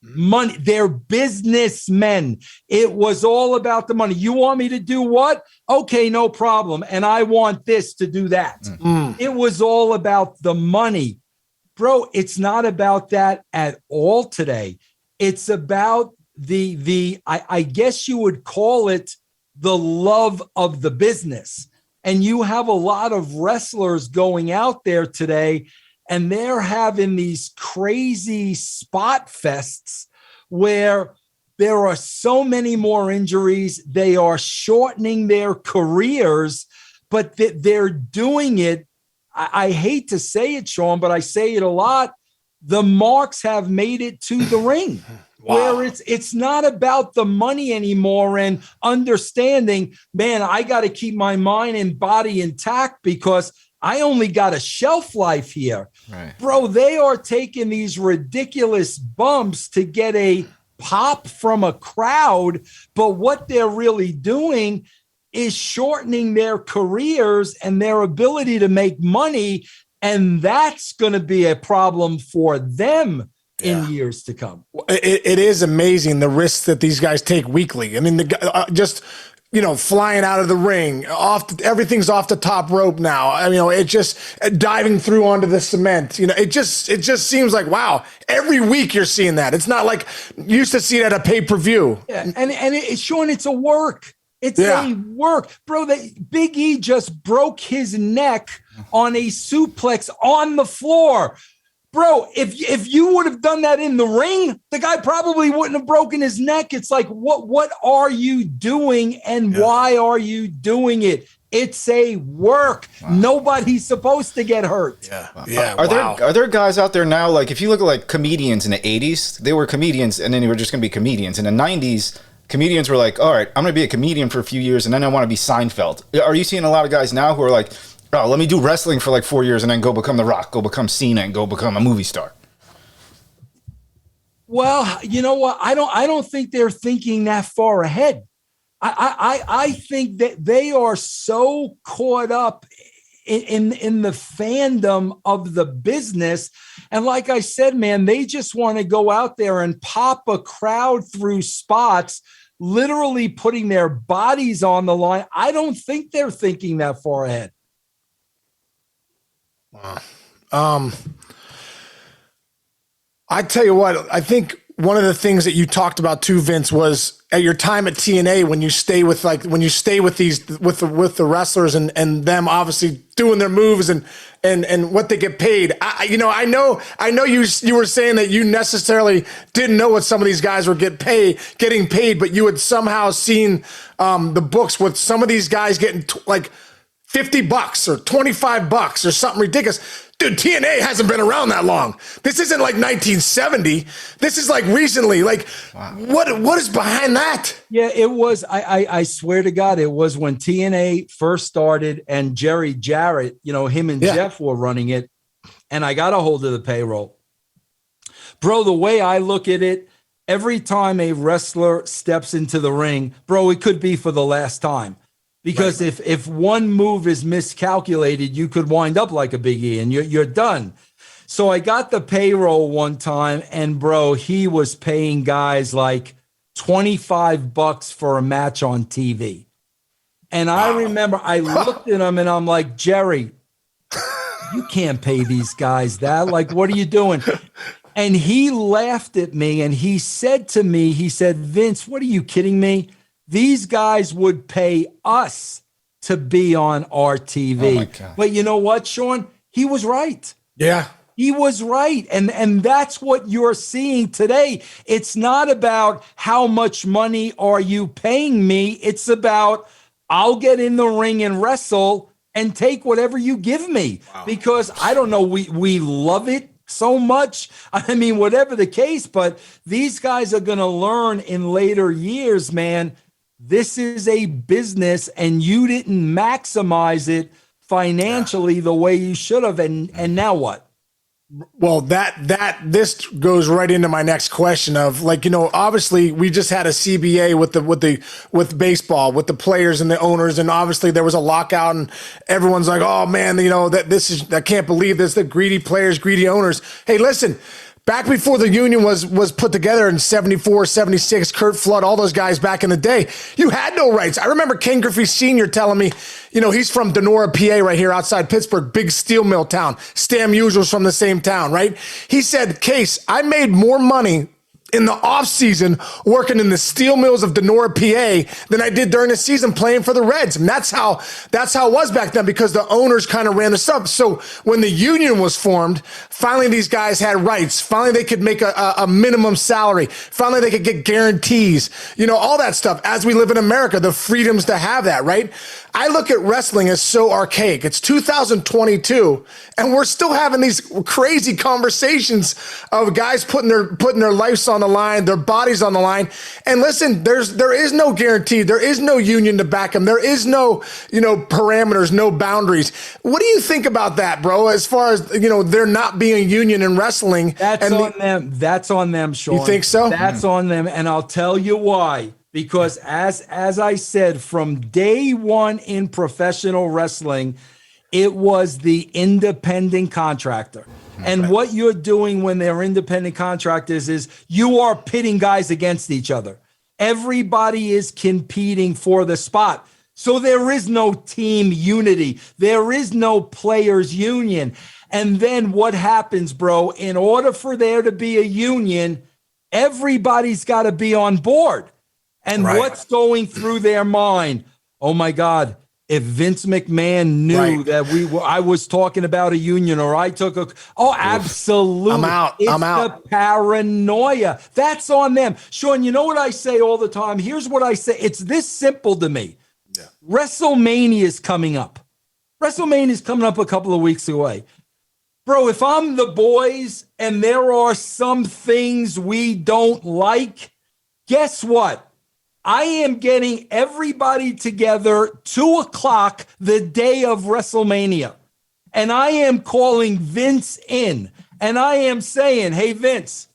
D: Money. They're businessmen. It was all about the money. You want me to do what? Okay, no problem. And I want this to do that. It was all about the money. Bro, it's not about that at all today. It's about I guess you would call it the love of the business. And you have a lot of wrestlers going out there today, and they're having these crazy spot fests where there are so many more injuries. They are shortening their careers, but they're doing it. I hate to say it, Sean, but I say it a lot. The marks have made it to the ring. Wow. Where it's not about the money anymore and understanding, man, I got to keep my mind and body intact because I only got a shelf life here. Right. Bro, they are taking these ridiculous bumps to get a pop from a crowd, but what they're really doing is shortening their careers and their ability to make money. And that's going to be a problem for them in years to come.
B: It is amazing the risks that these guys take weekly. I mean, just flying out of the ring, everything's off the top rope now. I mean, it just diving through onto the cement. It just seems like, wow, every week you're seeing that. It's not like you used to see it at a pay-per-view.
D: Yeah, and it's showing it's a work. It's a work, bro. Big E just broke his neck on a suplex on the floor. Bro, if you would have done that in the ring, the guy probably wouldn't have broken his neck. It's like, what are you doing and why are you doing it? It's a work. Wow. Nobody's supposed to get hurt.
B: Yeah.
C: Are there guys out there now, like if you look at like comedians in the 80s, they were comedians and then they were just going to be comedians. In the 90s, comedians were like, all right, I'm going to be a comedian for a few years and then I want to be Seinfeld. Are you seeing a lot of guys now who are like, oh, let me do wrestling for like 4 years and then go become The Rock, go become Cena, and go become a movie star?
D: Well, you know what? I don't think they're thinking that far ahead. I think that they are so caught up in the fandom of the business. And like I said, man, they just want to go out there and pop a crowd through spots, literally putting their bodies on the line. I don't think they're thinking that far ahead.
B: I tell you what, I think one of the things that you talked about too, Vince, was at your time at TNA when you stay with the wrestlers and them obviously doing their moves and what they get paid. I know you were saying that you necessarily didn't know what some of these guys were getting paid, but you had somehow seen the books with some of these guys getting like $50 or $25 or something ridiculous. Dude, TNA hasn't been around that long. This isn't like 1970. This is like recently. Like, wow. What is behind that?
D: Yeah, it was. I swear to God, it was when TNA first started and Jerry Jarrett, him and Jeff were running it, and I got a hold of the payroll. Bro, the way I look at it, every time a wrestler steps into the ring, bro, it could be for the last time. Because if one move is miscalculated, you could wind up like a Big E and you're done. So I got the payroll one time and bro, he was paying guys like $25 for a match on TV. And I remember I looked at him and I'm like, Jerry, you can't pay these guys that. Like, what are you doing? And he laughed at me and he said to me, Vince, what are you kidding me? These guys would pay us to be on our TV. Oh my God. But you know what, Sean? He was right.
B: Yeah.
D: He was right. And that's what you're seeing today. It's not about how much money are you paying me. It's about I'll get in the ring and wrestle and take whatever you give me. Wow. Because I don't know, we love it so much. I mean, whatever the case, but these guys are going to learn in later years, man, this is a business and you didn't maximize it financially the way you should have. And now what?
B: Well, this goes right into my next question of obviously we just had a CBA with baseball, with the players and the owners. And obviously there was a lockout and everyone's like, oh man, I can't believe this, the greedy players, greedy owners. Hey, listen, back before the union was put together in 74, 76, Kurt Flood, all those guys back in the day, you had no rights. I remember Ken Griffey Sr. telling me, he's from Donora, PA, right here outside Pittsburgh, big steel mill town. Stan Musial's from the same town, right? He said, Case, I made more money in the off season working in the steel mills of Donora, PA than I did during the season playing for the Reds. And that's how it was back then because the owners kind of ran this up. So when the union was formed, finally these guys had rights. Finally they could make a minimum salary. Finally they could get guarantees, all that stuff. As we live in America, the freedoms to have that, right? I look at wrestling as so archaic. It's 2022 and we're still having these crazy conversations of guys putting their lives on the line, their bodies on the line. And listen, there is no guarantee. There is no union to back them. There is no, parameters, no boundaries. What do you think about that, bro? As far as, there not being a union in wrestling.
D: That's on them. That's on them, Sean.
B: You think so?
D: That's on them. And I'll tell you why. because as I said, from day one in professional wrestling, it was the independent contractor. And what you're doing when they're independent contractors is you are pitting guys against each other. Everybody is competing for the spot. So there is no team unity. There is no players union. And then what happens, bro? In order for there to be a union, everybody's got to be on board. And what's going through their mind? Oh my God. If Vince McMahon knew that I was talking about a union, or I took absolutely.
B: I'm out.
D: It's the paranoia. That's on them. Sean, you know what I say all the time? Here's what I say. It's this simple to me. Yeah. WrestleMania is coming up. WrestleMania is coming up a couple of weeks away. Bro, if I'm the boys and there are some things we don't like, guess what? I am getting everybody together 2:00 the day of WrestleMania. And I am calling Vince in. And I am saying, hey, Vince,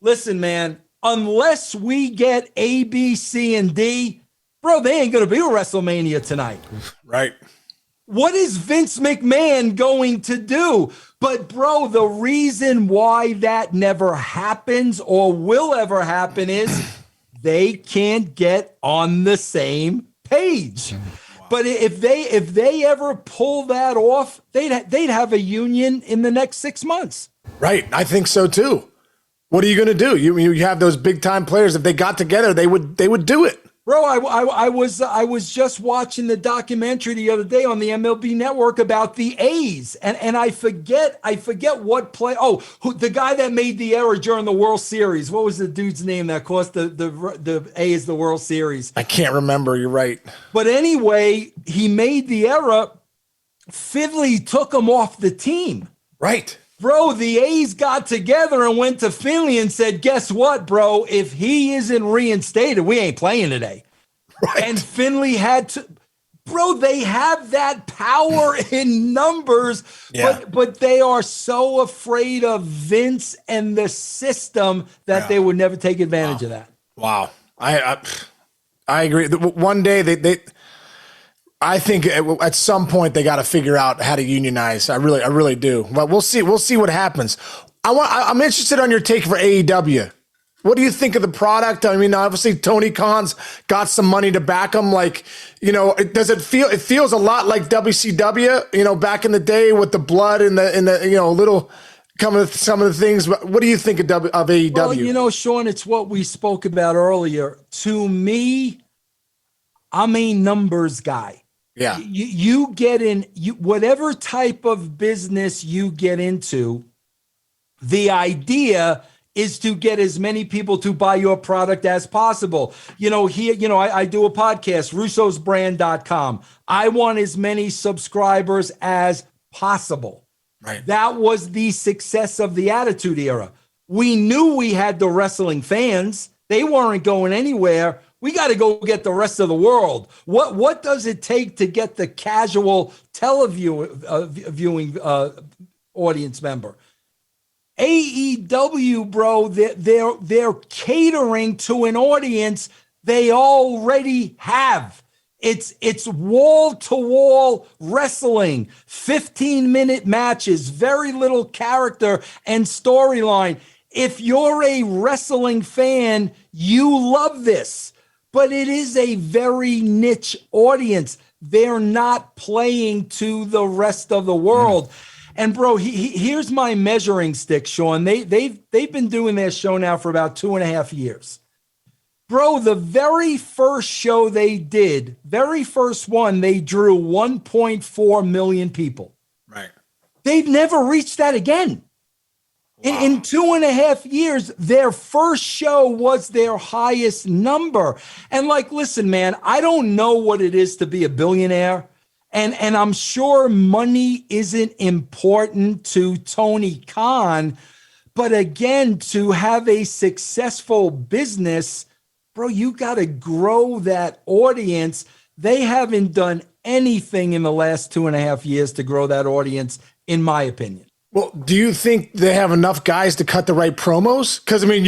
D: listen, man, unless we get A, B, C, and D, bro, they ain't going to be a WrestleMania tonight.
B: Right.
D: What is Vince McMahon going to do? But, bro, the reason why that never happens or will ever happen is they can't get on the same page. Wow. But if they ever pull that off, they'd have a union in the next 6 months.
B: Right. I think so too. What are you going to do? You have those big time players. If they got together, they would do it.
D: Bro, I was just watching the documentary the other day on the MLB Network about the A's, and I forget what play. Oh, the guy that made the error during the World Series. What was the dude's name that cost the A's the World Series?
B: I can't remember. You're right.
D: But anyway, he made the error. Finley took him off the team.
B: Right.
D: Bro, the A's got together and went to Finley and said, guess what, bro? If he isn't reinstated, we ain't playing today. Right. And Finley had to, bro, they have that power in numbers, but they are so afraid of Vince and the system that they would never take advantage of that.
B: Wow. I agree. One day I think at some point they got to figure out how to unionize. I really do. But we'll see. We'll see what happens. I'm interested on your take for AEW. What do you think of the product? I mean, obviously Tony Khan's got some money to back him. Like, does it feel? It feels a lot like WCW. Back in the day with the blood and the little coming with some of the things. What do you think of AEW?
D: Well, Sean, it's what we spoke about earlier. To me, I'm a numbers guy.
B: Yeah.
D: You get in whatever type of business you get into, the idea is to get as many people to buy your product as possible. I do a podcast, russosbrand.com. I want as many subscribers as possible.
B: Right.
D: That was the success of the Attitude Era. We knew we had the wrestling fans. They weren't going anywhere. We got to go get the rest of the world. What does it take to get the casual viewing audience member? AEW, bro, they're catering to an audience they already have. It's wall-to-wall wrestling, 15-minute matches, very little character and storyline. If you're a wrestling fan, you love this. But it is a very niche audience. They're not playing to the rest of the world. And bro, here's my measuring stick, Sean. They've been doing their show now for about 2.5 years. Bro, the very first show they did, very first one, they drew 1.4 million people.
B: Right.
D: They've never reached that again. Wow. In 2.5 years, their first show was their highest number. And listen, man, I don't know what it is to be a billionaire. And I'm sure money isn't important to Tony Khan. But again, to have a successful business, bro, you got to grow that audience. They haven't done anything in the last 2.5 years to grow that audience, in my opinion.
B: Well, do you think they have enough guys to cut the right promos? Because, I mean,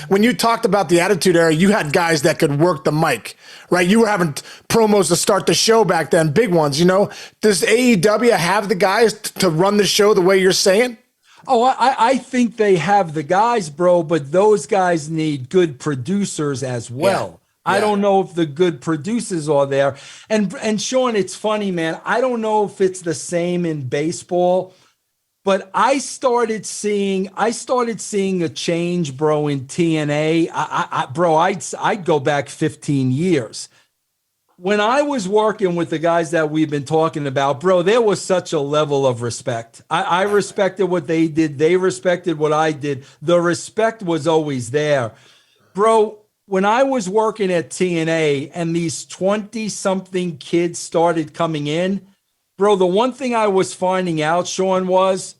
B: when you talked about the Attitude Era, you had guys that could work the mic, right? You were having promos to start the show back then, big ones, Does AEW have the guys to run the show the way you're saying?
D: Oh, I think they have the guys, bro, but those guys need good producers as well. Yeah. I don't know if the good producers are there. And Sean, it's funny, man. I don't know if it's the same in baseball. But I started seeing a change, bro, in TNA. I'd go back 15 years. When I was working with the guys that we've been talking about, bro, there was such a level of respect. I respected what they did. They respected what I did. The respect was always there. Bro, when I was working at TNA and these 20-something kids started coming in, bro, the one thing I was finding out, Sean, was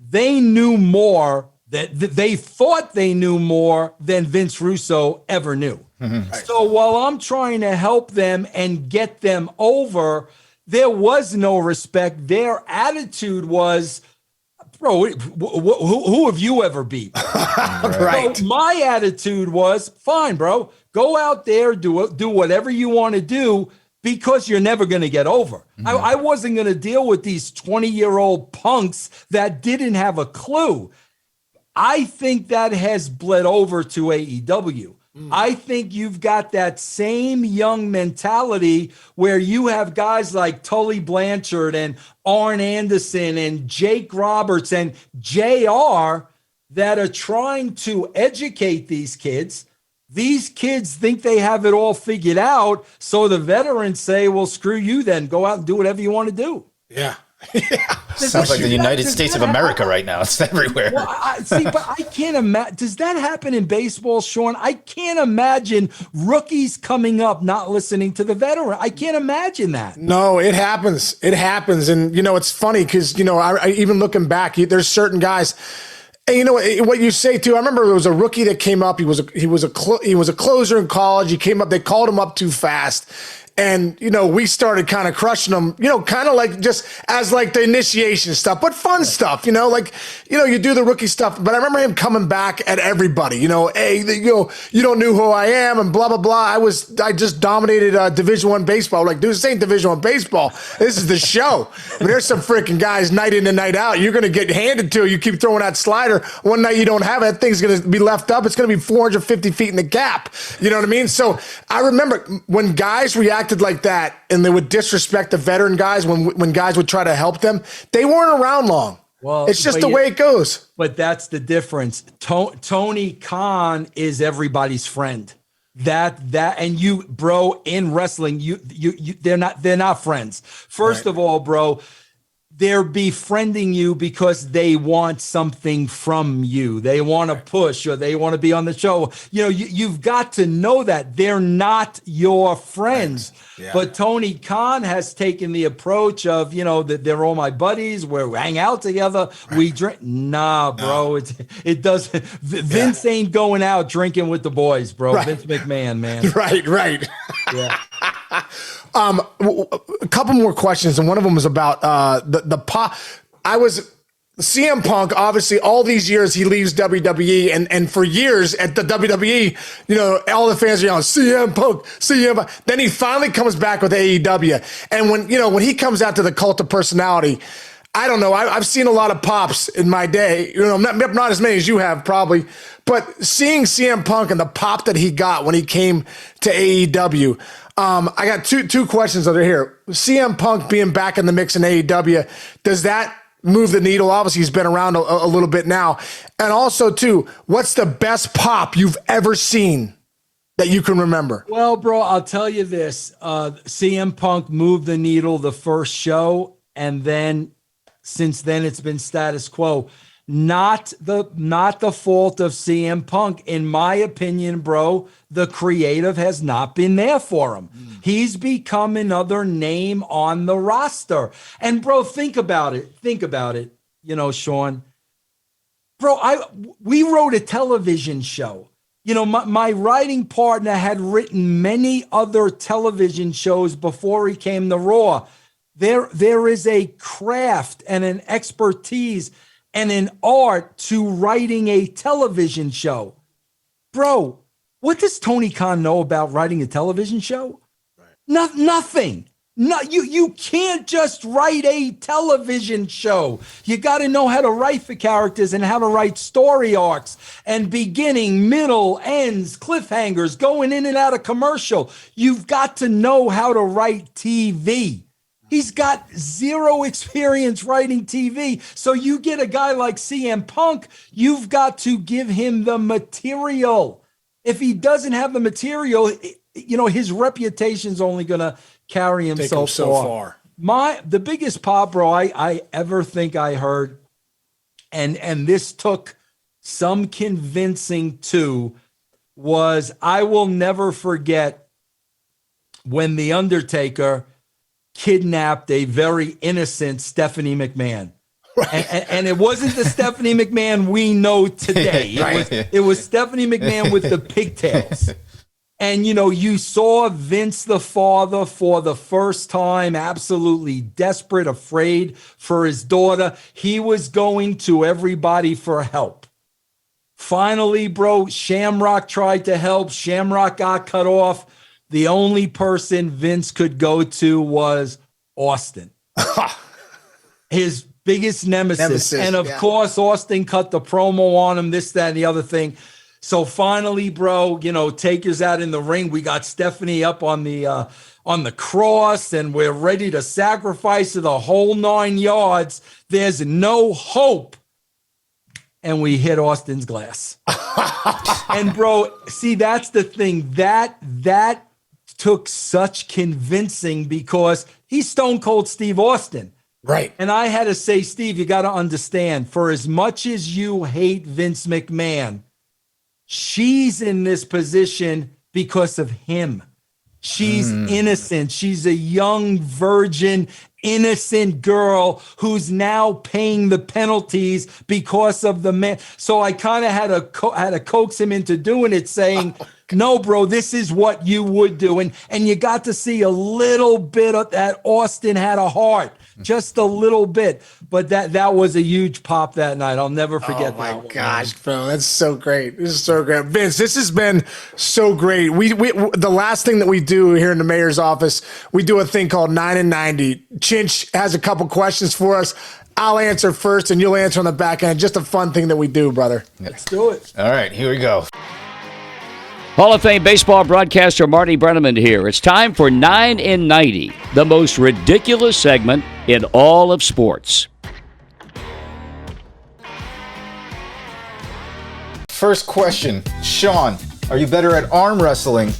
D: they knew more, that they thought they knew more than Vince Russo ever knew. Mm-hmm. Right. So while I'm trying to help them and get them over, there was no respect. Their attitude was, bro, who have you ever beat? Right. So my attitude was, fine, bro, go out there, do whatever you want to do, because you're never going to get over. Mm-hmm. I wasn't going to deal with these 20-year-old punks that didn't have a clue. I think that has bled over to AEW. I think you've got that same young mentality where you have guys like Tully Blanchard and Arn Anderson and Jake Roberts and JR that are trying to educate these kids. These kids think they have it all figured out. So the veterans say, well, screw you then. Go out and do whatever you want to do.
B: Yeah.
C: Sounds like the United States of America right now. It's everywhere.
D: Well, but I can't imagine. Does that happen in baseball, Sean? I can't imagine rookies coming up not listening to the veteran. I can't imagine that.
B: No, it happens. It happens. And, it's funny because, I even looking back, there's certain guys. And what you say too. I remember there was a rookie that came up. He was a closer in college. He came up. They called him up too fast. And, we started kind of crushing them, kind of like just as like the initiation stuff, but fun stuff, you do the rookie stuff. But I remember him coming back at everybody, hey, you don't know who I am and blah, blah, blah. I just dominated Division I baseball. Like, dude, this ain't Division I baseball. This is the show. I mean, there's some freaking guys night in and night out. You're going to get handed to. You keep throwing that slider. One night you don't have it. That thing's going to be left up. It's going to be 450 feet in the gap. You know what I mean? So I remember when guys reacted like that and they would disrespect the veteran guys when guys would try to help them, they weren't around long. Well, it's just the way it goes.
D: But that's the difference. Tony Khan is everybody's friend. And you, bro, in wrestling, they're not friends. First of all, bro, they're befriending you because they want something from you. They want to push or they want to be on the show. You've got to know that they're not your friends. Yeah. But Tony Khan has taken the approach of, that they're all my buddies. We hang out together. Right. We drink. Nah, bro. No. It doesn't. Vince ain't going out drinking with the boys, bro. Right. Vince McMahon, man.
B: Right.
D: Yeah.
B: A couple more questions, and one of them was about the pop. CM Punk, obviously, all these years he leaves WWE, and for years at the WWE, all the fans are yelling, CM Punk, CM Punk. Then he finally comes back with AEW. And when he comes out to the Cult of Personality, I don't know. I've seen a lot of pops in my day, not as many as you have probably, but seeing CM Punk and the pop that he got when he came to AEW, I got two questions over here. CM Punk being back in the mix in AEW, does that move the needle? Obviously, he's been around a little bit now. And also, too, what's the best pop you've ever seen that you can remember?
D: Well, bro, I'll tell you this. CM Punk moved the needle the first show, and then since then it's been status quo. Not the fault of CM Punk. In my opinion, bro, the creative has not been there for him. He's become another name on the roster. And bro, think about it. Sean. Bro, we wrote a television show. My writing partner had written many other television shows before he came to Raw. There is a craft and an expertise. and an art to writing a television show. Bro, what does Tony Khan know about writing a television show? Right. Nothing. No, you can't just write a television show. You got to know how to write for characters and how to write story arcs and beginning, middle, ends, cliffhangers, going in and out of commercial. You've got to know how to write TV. He's got zero experience writing TV. So you get a guy like CM Punk, you've got to give him the material. If he doesn't have the material, his reputation's only going to carry him so far. The biggest pop, bro, I ever think I heard, and this took some convincing too, was I will never forget when The Undertaker kidnapped a very innocent Stephanie McMahon. Right. And it wasn't the Stephanie McMahon we know today. It was Stephanie McMahon with the pigtails. And, you saw Vince the father for the first time, absolutely desperate, afraid for his daughter. He was going to everybody for help. Finally, bro, Shamrock tried to help. Shamrock got cut off. The only person Vince could go to was Austin, his biggest nemesis. And of course, Austin cut the promo on him, this, that, and the other thing. So finally, bro, Taker's out in the ring. We got Stephanie up on the cross, and we're ready to sacrifice her the whole 9 yards. There's no hope. And we hit Austin's glass. And bro, see, that's the thing. That took such convincing because he's Stone Cold Steve Austin.
B: Right.
D: And I had to say, Steve, you got to understand, for as much as you hate Vince McMahon, she's in this position because of him. She's innocent. She's a young virgin, innocent girl who's now paying the penalties because of the man. So I kind of had to coax him into doing it, saying, no, bro, this is what you would do. And you got to see a little bit of that. Austin had a heart, just a little bit. But that was a huge pop that night. I'll never forget that.
B: Oh, my gosh, bro. That's so great. This is so great. Vince, this has been so great. We the last thing that we do here in the mayor's office, we do a thing called 9 and 90. Chinch has a couple questions for us. I'll answer first, and you'll answer on the back end. Just a fun thing that we do, brother.
D: Let's do it.
C: All right, here we go.
A: Hall of Fame baseball broadcaster Marty Brenneman here. It's time for 9 in 90, the most ridiculous segment in all of sports.
C: First question, Sean, are you better at arm wrestling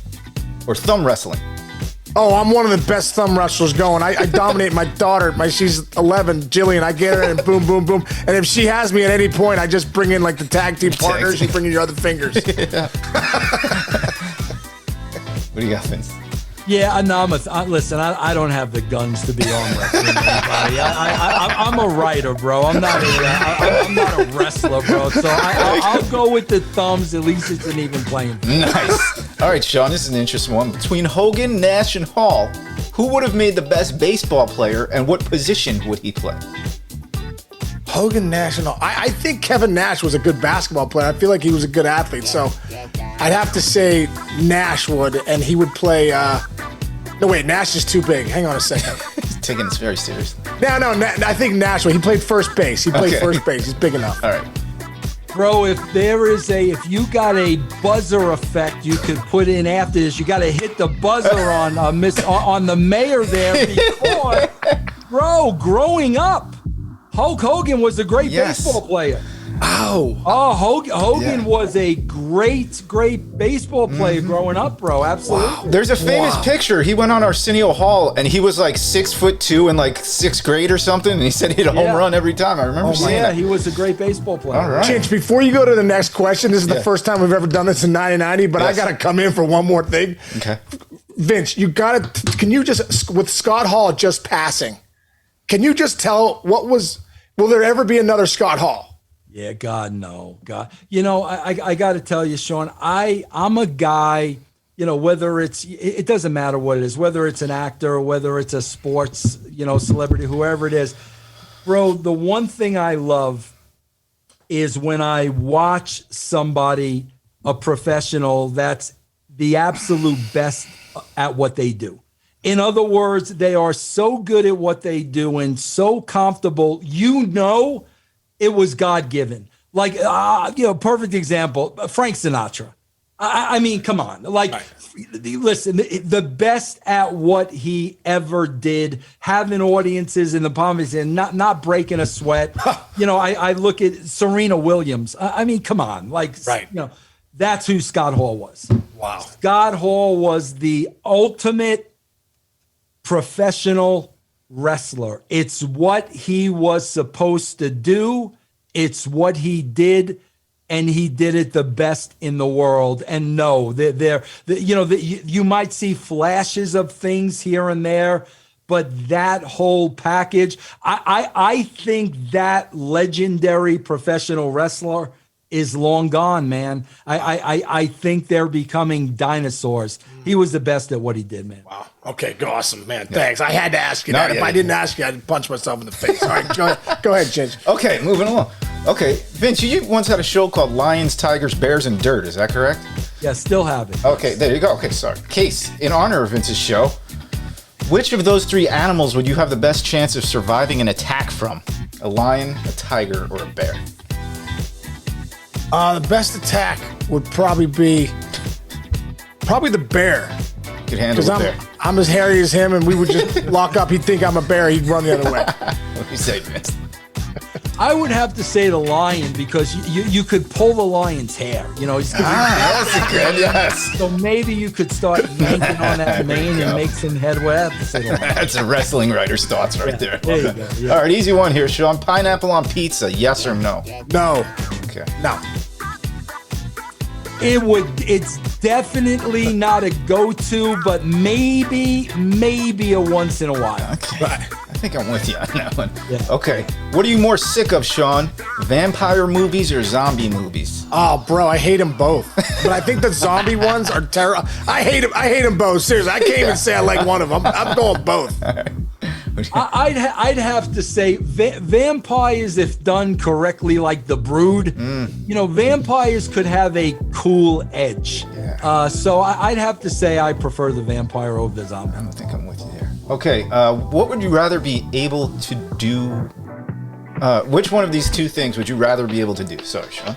C: or thumb wrestling?
B: Oh, I'm one of the best thumb wrestlers going. I dominate my daughter. She's 11, Jillian. I get her and boom, boom, boom. And if she has me at any point, I just bring in like the tag team partners. You bring in your other fingers.
C: Yeah. What do you got, Vince?
D: Yeah, no, listen, I don't have the guns to be arm wrestling anybody. I'm a writer, bro. I'm not a wrestler, bro. So I'll go with the thumbs. At least it's an even playing field.
C: Nice. All right, Sean, this is an interesting one. Between Hogan, Nash, and Hall, who would have made the best baseball player, and what position would he play?
B: Hogan, Nash, and Hall. I think Kevin Nash was a good basketball player. I feel like he was a good athlete. So I'd have to say Nash would, and he would play. No, wait, Nash is too big. Hang on a second.
C: He's taking this very seriously.
B: No, I think Nash would. He played first base. First base. He's big enough.
C: All right.
D: Bro, if you got a buzzer effect you could put in after this, you got to hit the buzzer on the mayor there because, bro, growing up, Hulk Hogan was a great baseball player. Hogan was a great baseball player growing up, bro. Absolutely. Wow.
C: There's a famous picture. He went on Arsenio Hall, and he was like 6'2" in like 6th grade or something, and he said he hit a home run every time. I remember seeing that.
D: He was a great baseball player.
C: All right.
B: Chinch, before you go to the next question, this is the first time we've ever done this in 90, but I got to come in for one more thing.
C: Okay.
B: Vince, can you just, with Scott Hall just passing, can you just tell will there ever be another Scott Hall?
D: Yeah, God, no. God. I got to tell you, Sean, I'm a guy, whether it doesn't matter what it is, whether it's an actor or whether it's a sports, celebrity, whoever it is. Bro, the one thing I love is when I watch somebody, a professional, that's the absolute best at what they do. In other words, they are so good at what they do and so comfortable, it was God-given. Like, perfect example, Frank Sinatra. I mean, come on. Like, listen, the best at what he ever did, having audiences in the palm of his hand, not breaking a sweat. I look at Serena Williams. I mean, come on. Like, that's who Scott Hall was.
B: Wow.
D: Scott Hall was the ultimate professional wrestler. It's what he was supposed to do. It's what he did, and he did it the best in the world. And you might see flashes of things here and there, but that whole package, I think that legendary professional wrestler is long gone, man. I think they're becoming dinosaurs. He was the best at what he did, man.
B: Wow. Okay, awesome, man. Thanks. I had to ask you that. If I didn't ask you, I'd punch myself in the face. All right, go ahead, Ginge.
C: Okay, moving along. Okay, Vince, you once had a show called Lions, Tigers, Bears, and Dirt. Is that correct?
D: Yeah, still have it.
C: Okay, there you go. Okay, sorry. Case, in honor of Vince's show, which of those three animals would you have the best chance of surviving an attack from? A lion, a tiger, or a bear?
B: The best attack would probably be the bear.
C: Could handle the bear.
B: I'm as hairy as him, and we would just lock up. He'd think I'm a bear. He'd run the other way.
C: What do you say, Vince?
D: I would have to say the lion, because you could pull the lion's hair.
C: That's good. Yes.
D: So maybe you could start yanking on that mane and make some headway. I have to say the lion.
C: That's a wrestling writer's thoughts right there.
D: There you go. Yeah.
C: All right, easy one here, Sean. Pineapple on pizza, yes or no?
B: No.
C: Okay.
B: No.
D: It's definitely not a go-to, but maybe a once in a while.
C: Okay. I think I'm with you on that one.
D: Yeah.
C: Okay. What are you more sick of, Sean? Vampire movies or zombie movies?
B: Oh, bro, I hate them both. But I think the zombie ones are terrible. I hate them both. Seriously, I can't even say I like one of them. I'm going both.
C: All right.
D: I'd have to say vampires, if done correctly, like The Brood. Vampires could have a cool edge.
C: Yeah.
D: So I'd have to say I prefer the vampire over the zombie.
C: I don't think I'm with you there. Okay. What would you rather be able to do? Which one of these two things would you rather be able to do? Sorry, Sean.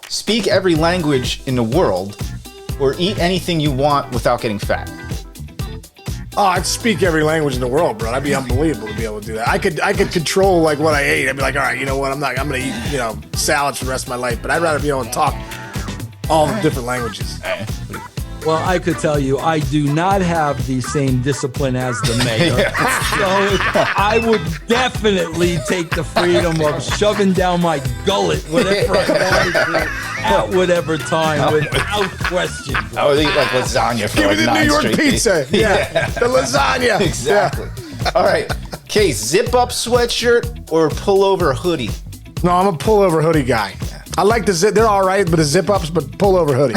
C: Speak every language in the world, or eat anything you want without getting fat?
B: Oh, I'd speak every language in the world, bro. That'd be unbelievable to be able to do that. I could control like what I ate. I'd be like, all right, you know what? I'm gonna eat, salads for the rest of my life. But I'd rather be able to talk all the different languages.
D: Well, I could tell you, I do not have the same discipline as the mayor. So I would definitely take the freedom of shoving down my gullet whatever I wanted to at whatever time, without question.
C: I would eat like lasagna for
B: Give
C: like
B: me the
C: 9
B: New York
C: straight
B: pizza.
C: days.
B: Yeah, the lasagna.
C: Exactly. Yeah. All right. Okay, zip-up sweatshirt or pullover hoodie?
B: No, I'm a pullover hoodie guy. I like the zip. They're all right, but the zip-ups, but pullover hoodie.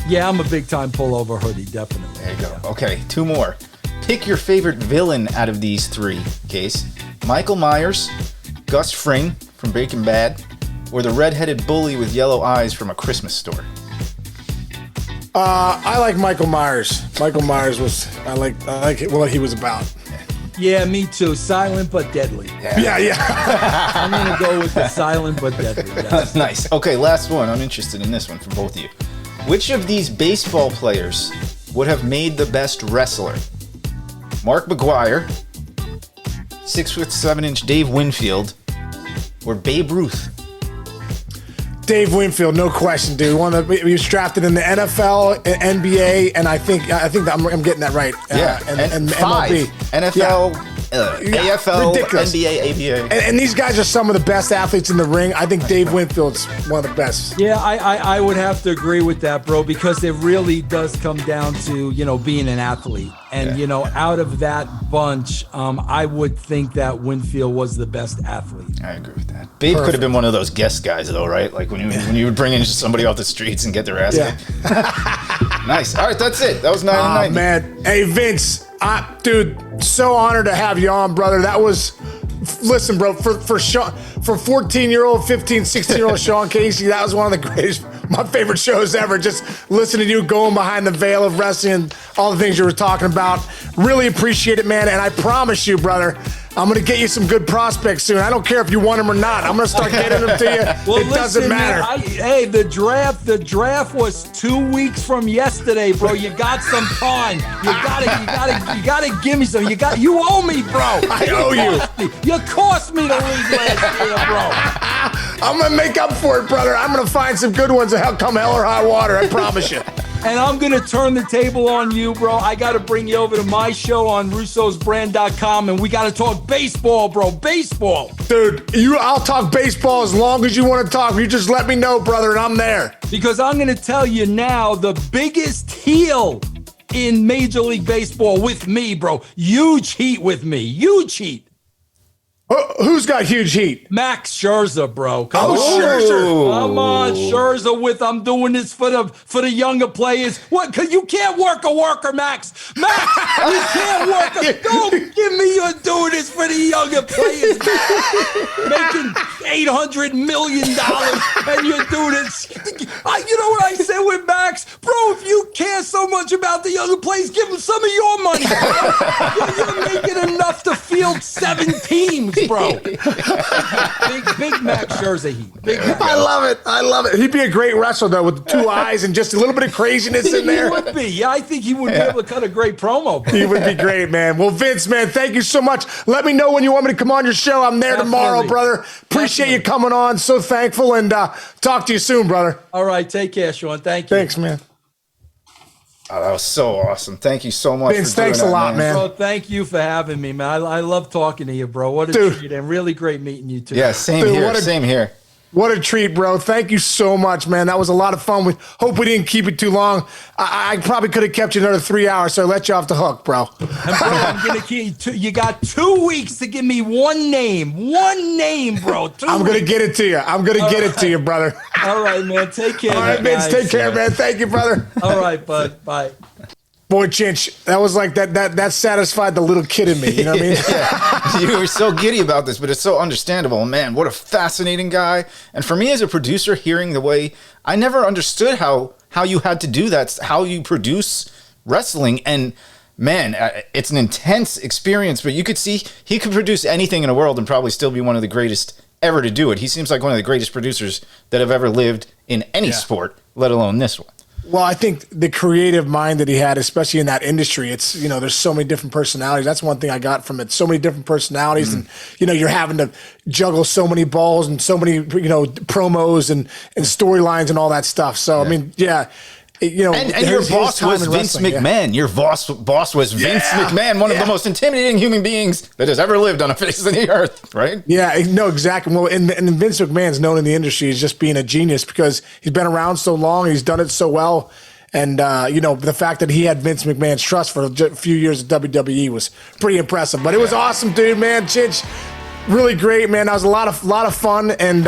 D: Yeah, I'm a big-time pullover hoodie, definitely.
C: There you go. Okay, 2 more. Pick your favorite villain out of these 3, Case. Michael Myers, Gus Fring from Breaking Bad, or the red-headed bully with yellow eyes from A Christmas Story?
B: I like Michael Myers. Michael Myers I like what he was about.
D: Yeah, me too. Silent but deadly.
B: Yeah.
D: I'm going to go with the silent but deadly. Yes.
C: Nice. Okay, last one. I'm interested in this one for both of you. Which of these baseball players would have made the best wrestler? Mark McGwire, 6'7" Dave Winfield, or Babe Ruth?
B: Dave Winfield, no question, dude. He was drafted in the NFL, NBA, and I think I'm getting that right.
C: Yeah,
B: and
C: 5
B: MLB.
C: NFL, AFL,
B: ridiculous.
C: NBA, ABA.
B: And these guys are some of the best athletes in the ring. I think Dave Winfield's one of the best.
D: Yeah, I would have to agree with that, bro, because it really does come down to, being an athlete. And, out of that bunch, I would think that Winfield was the best athlete.
C: I agree with that. Babe could have been one of those guest guys, though, right? Like when you would bring in somebody off the streets and get their ass kicked. Nice. All right, that's it. That was 9 and 90.
B: Man. Hey, Vince, dude, so honored to have you on, brother. That was listen, bro, for 14-year-old, 15, 16-year-old Sean Casey, that was one of the greatest, my favorite shows ever. Just listening to you going behind the veil of wrestling and all the things you were talking about. Really appreciate it, man. And I promise you, brother, I'm going to get you some good prospects soon. I don't care if you want them or not. I'm going to start getting them to you. Well, doesn't matter.
D: Man, the draft was 2 weeks from yesterday, bro. You got some time. You gotta give me some. You owe me, bro.
B: I owe you.
D: You cost me the league last year, bro.
B: I'm going to make up for it, brother. I'm going to find some good ones that come hell or high water. I promise you.
D: And I'm going to turn the table on you, bro. I got to bring you over to my show on russosbrand.com, and we got to talk baseball, bro. Baseball.
B: Dude, I'll talk baseball as long as you want to talk. You just let me know, brother, and I'm there.
D: Because I'm going to tell you now, the biggest heel in Major League Baseball with me, bro. Huge heat with me. Huge heat.
B: Who's got huge heat?
D: Max Scherzer, bro. Come on.
B: Scherzer.
D: Come on, Scherzer I'm doing this for the younger players. What? Cause you can't work a worker, Max. Max, you can't work Don't give me you're doing this for the younger players, making $800 million, and you're doing this. You know what I said with Max? Bro, if you care so much about the younger players, give them some of your money. You're making enough to field 7 teams. Bro, big Max Scherzer heat. Big Max.
B: I love it. He'd be a great wrestler though, with the 2 eyes and just a little bit of craziness in there.
D: He would be. Yeah, I think he would be able to cut a great promo. Bro.
B: He would be great, man. Well, Vince, man, thank you so much. Let me know when you want me to come on your show. I'm there tomorrow, brother. Appreciate you coming on. So thankful, and talk to you soon, brother.
D: All right, take care, Sean. Thank you.
B: Thanks, man.
C: Oh, that was so awesome. Thank you so much.
B: Vince, thanks a lot, man.
D: Bro, thank you for having me, man. I love talking to you, bro. What a treat, and really great meeting you, too.
C: Yeah, same here. Same here.
B: What a treat, bro. Thank you so much, man. That was a lot of fun. We hope we didn't keep it too long. I probably could have kept you another 3 hours, so I let you off the hook, bro.
D: And bro, I'm going to keep you got 2 weeks to give me one name. One name, bro.
B: I'm going to get it to you. I'm going to get it to you, brother.
D: All right, man. Take care.
B: All right, Vince. Take care, man. Thank you, brother.
D: All right, bud. Bye.
B: Boy, Chinch, that was like that satisfied the little kid in me. You know what I mean?
C: Yeah. You were so giddy about this, but it's so understandable. Man, what a fascinating guy. And for me as a producer, hearing the way, I never understood how you had to do that, how you produce wrestling. And man, it's an intense experience, but you could see he could produce anything in the world and probably still be one of the greatest ever to do it. He seems like one of the greatest producers that have ever lived in any sport, let alone this one.
B: Well, I think the creative mind that he had, especially in that industry, it's, there's so many different personalities. That's one thing I got from it. So many different personalities, and, you're having to juggle so many balls and so many, promos and storylines and all that stuff. So, I mean, yeah. And
C: your boss was Vince McMahon. Yeah. Your boss was Vince McMahon, one of the most intimidating human beings that has ever lived on the face of the earth, right?
B: Yeah, no, exactly. Well, and Vince McMahon's known in the industry as just being a genius because he's been around so long, he's done it so well. And, the fact that he had Vince McMahon's trust for a few years at WWE was pretty impressive. But it was awesome, dude, man. Chich, really great, man. That was a lot of fun, and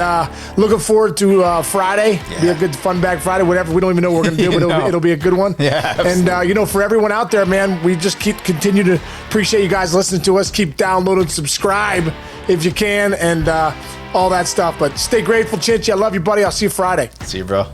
B: looking forward to Friday. Yeah. Be a good fun bag Friday, whatever. We don't even know what we're going to do, but it'll be a good one.
C: Yeah, absolutely.
B: And, for everyone out there, man, we just continue to appreciate you guys listening to us. Keep downloading, subscribe if you can, and all that stuff. But stay grateful, Chinchy. I love you, buddy. I'll see you Friday.
C: See you, bro.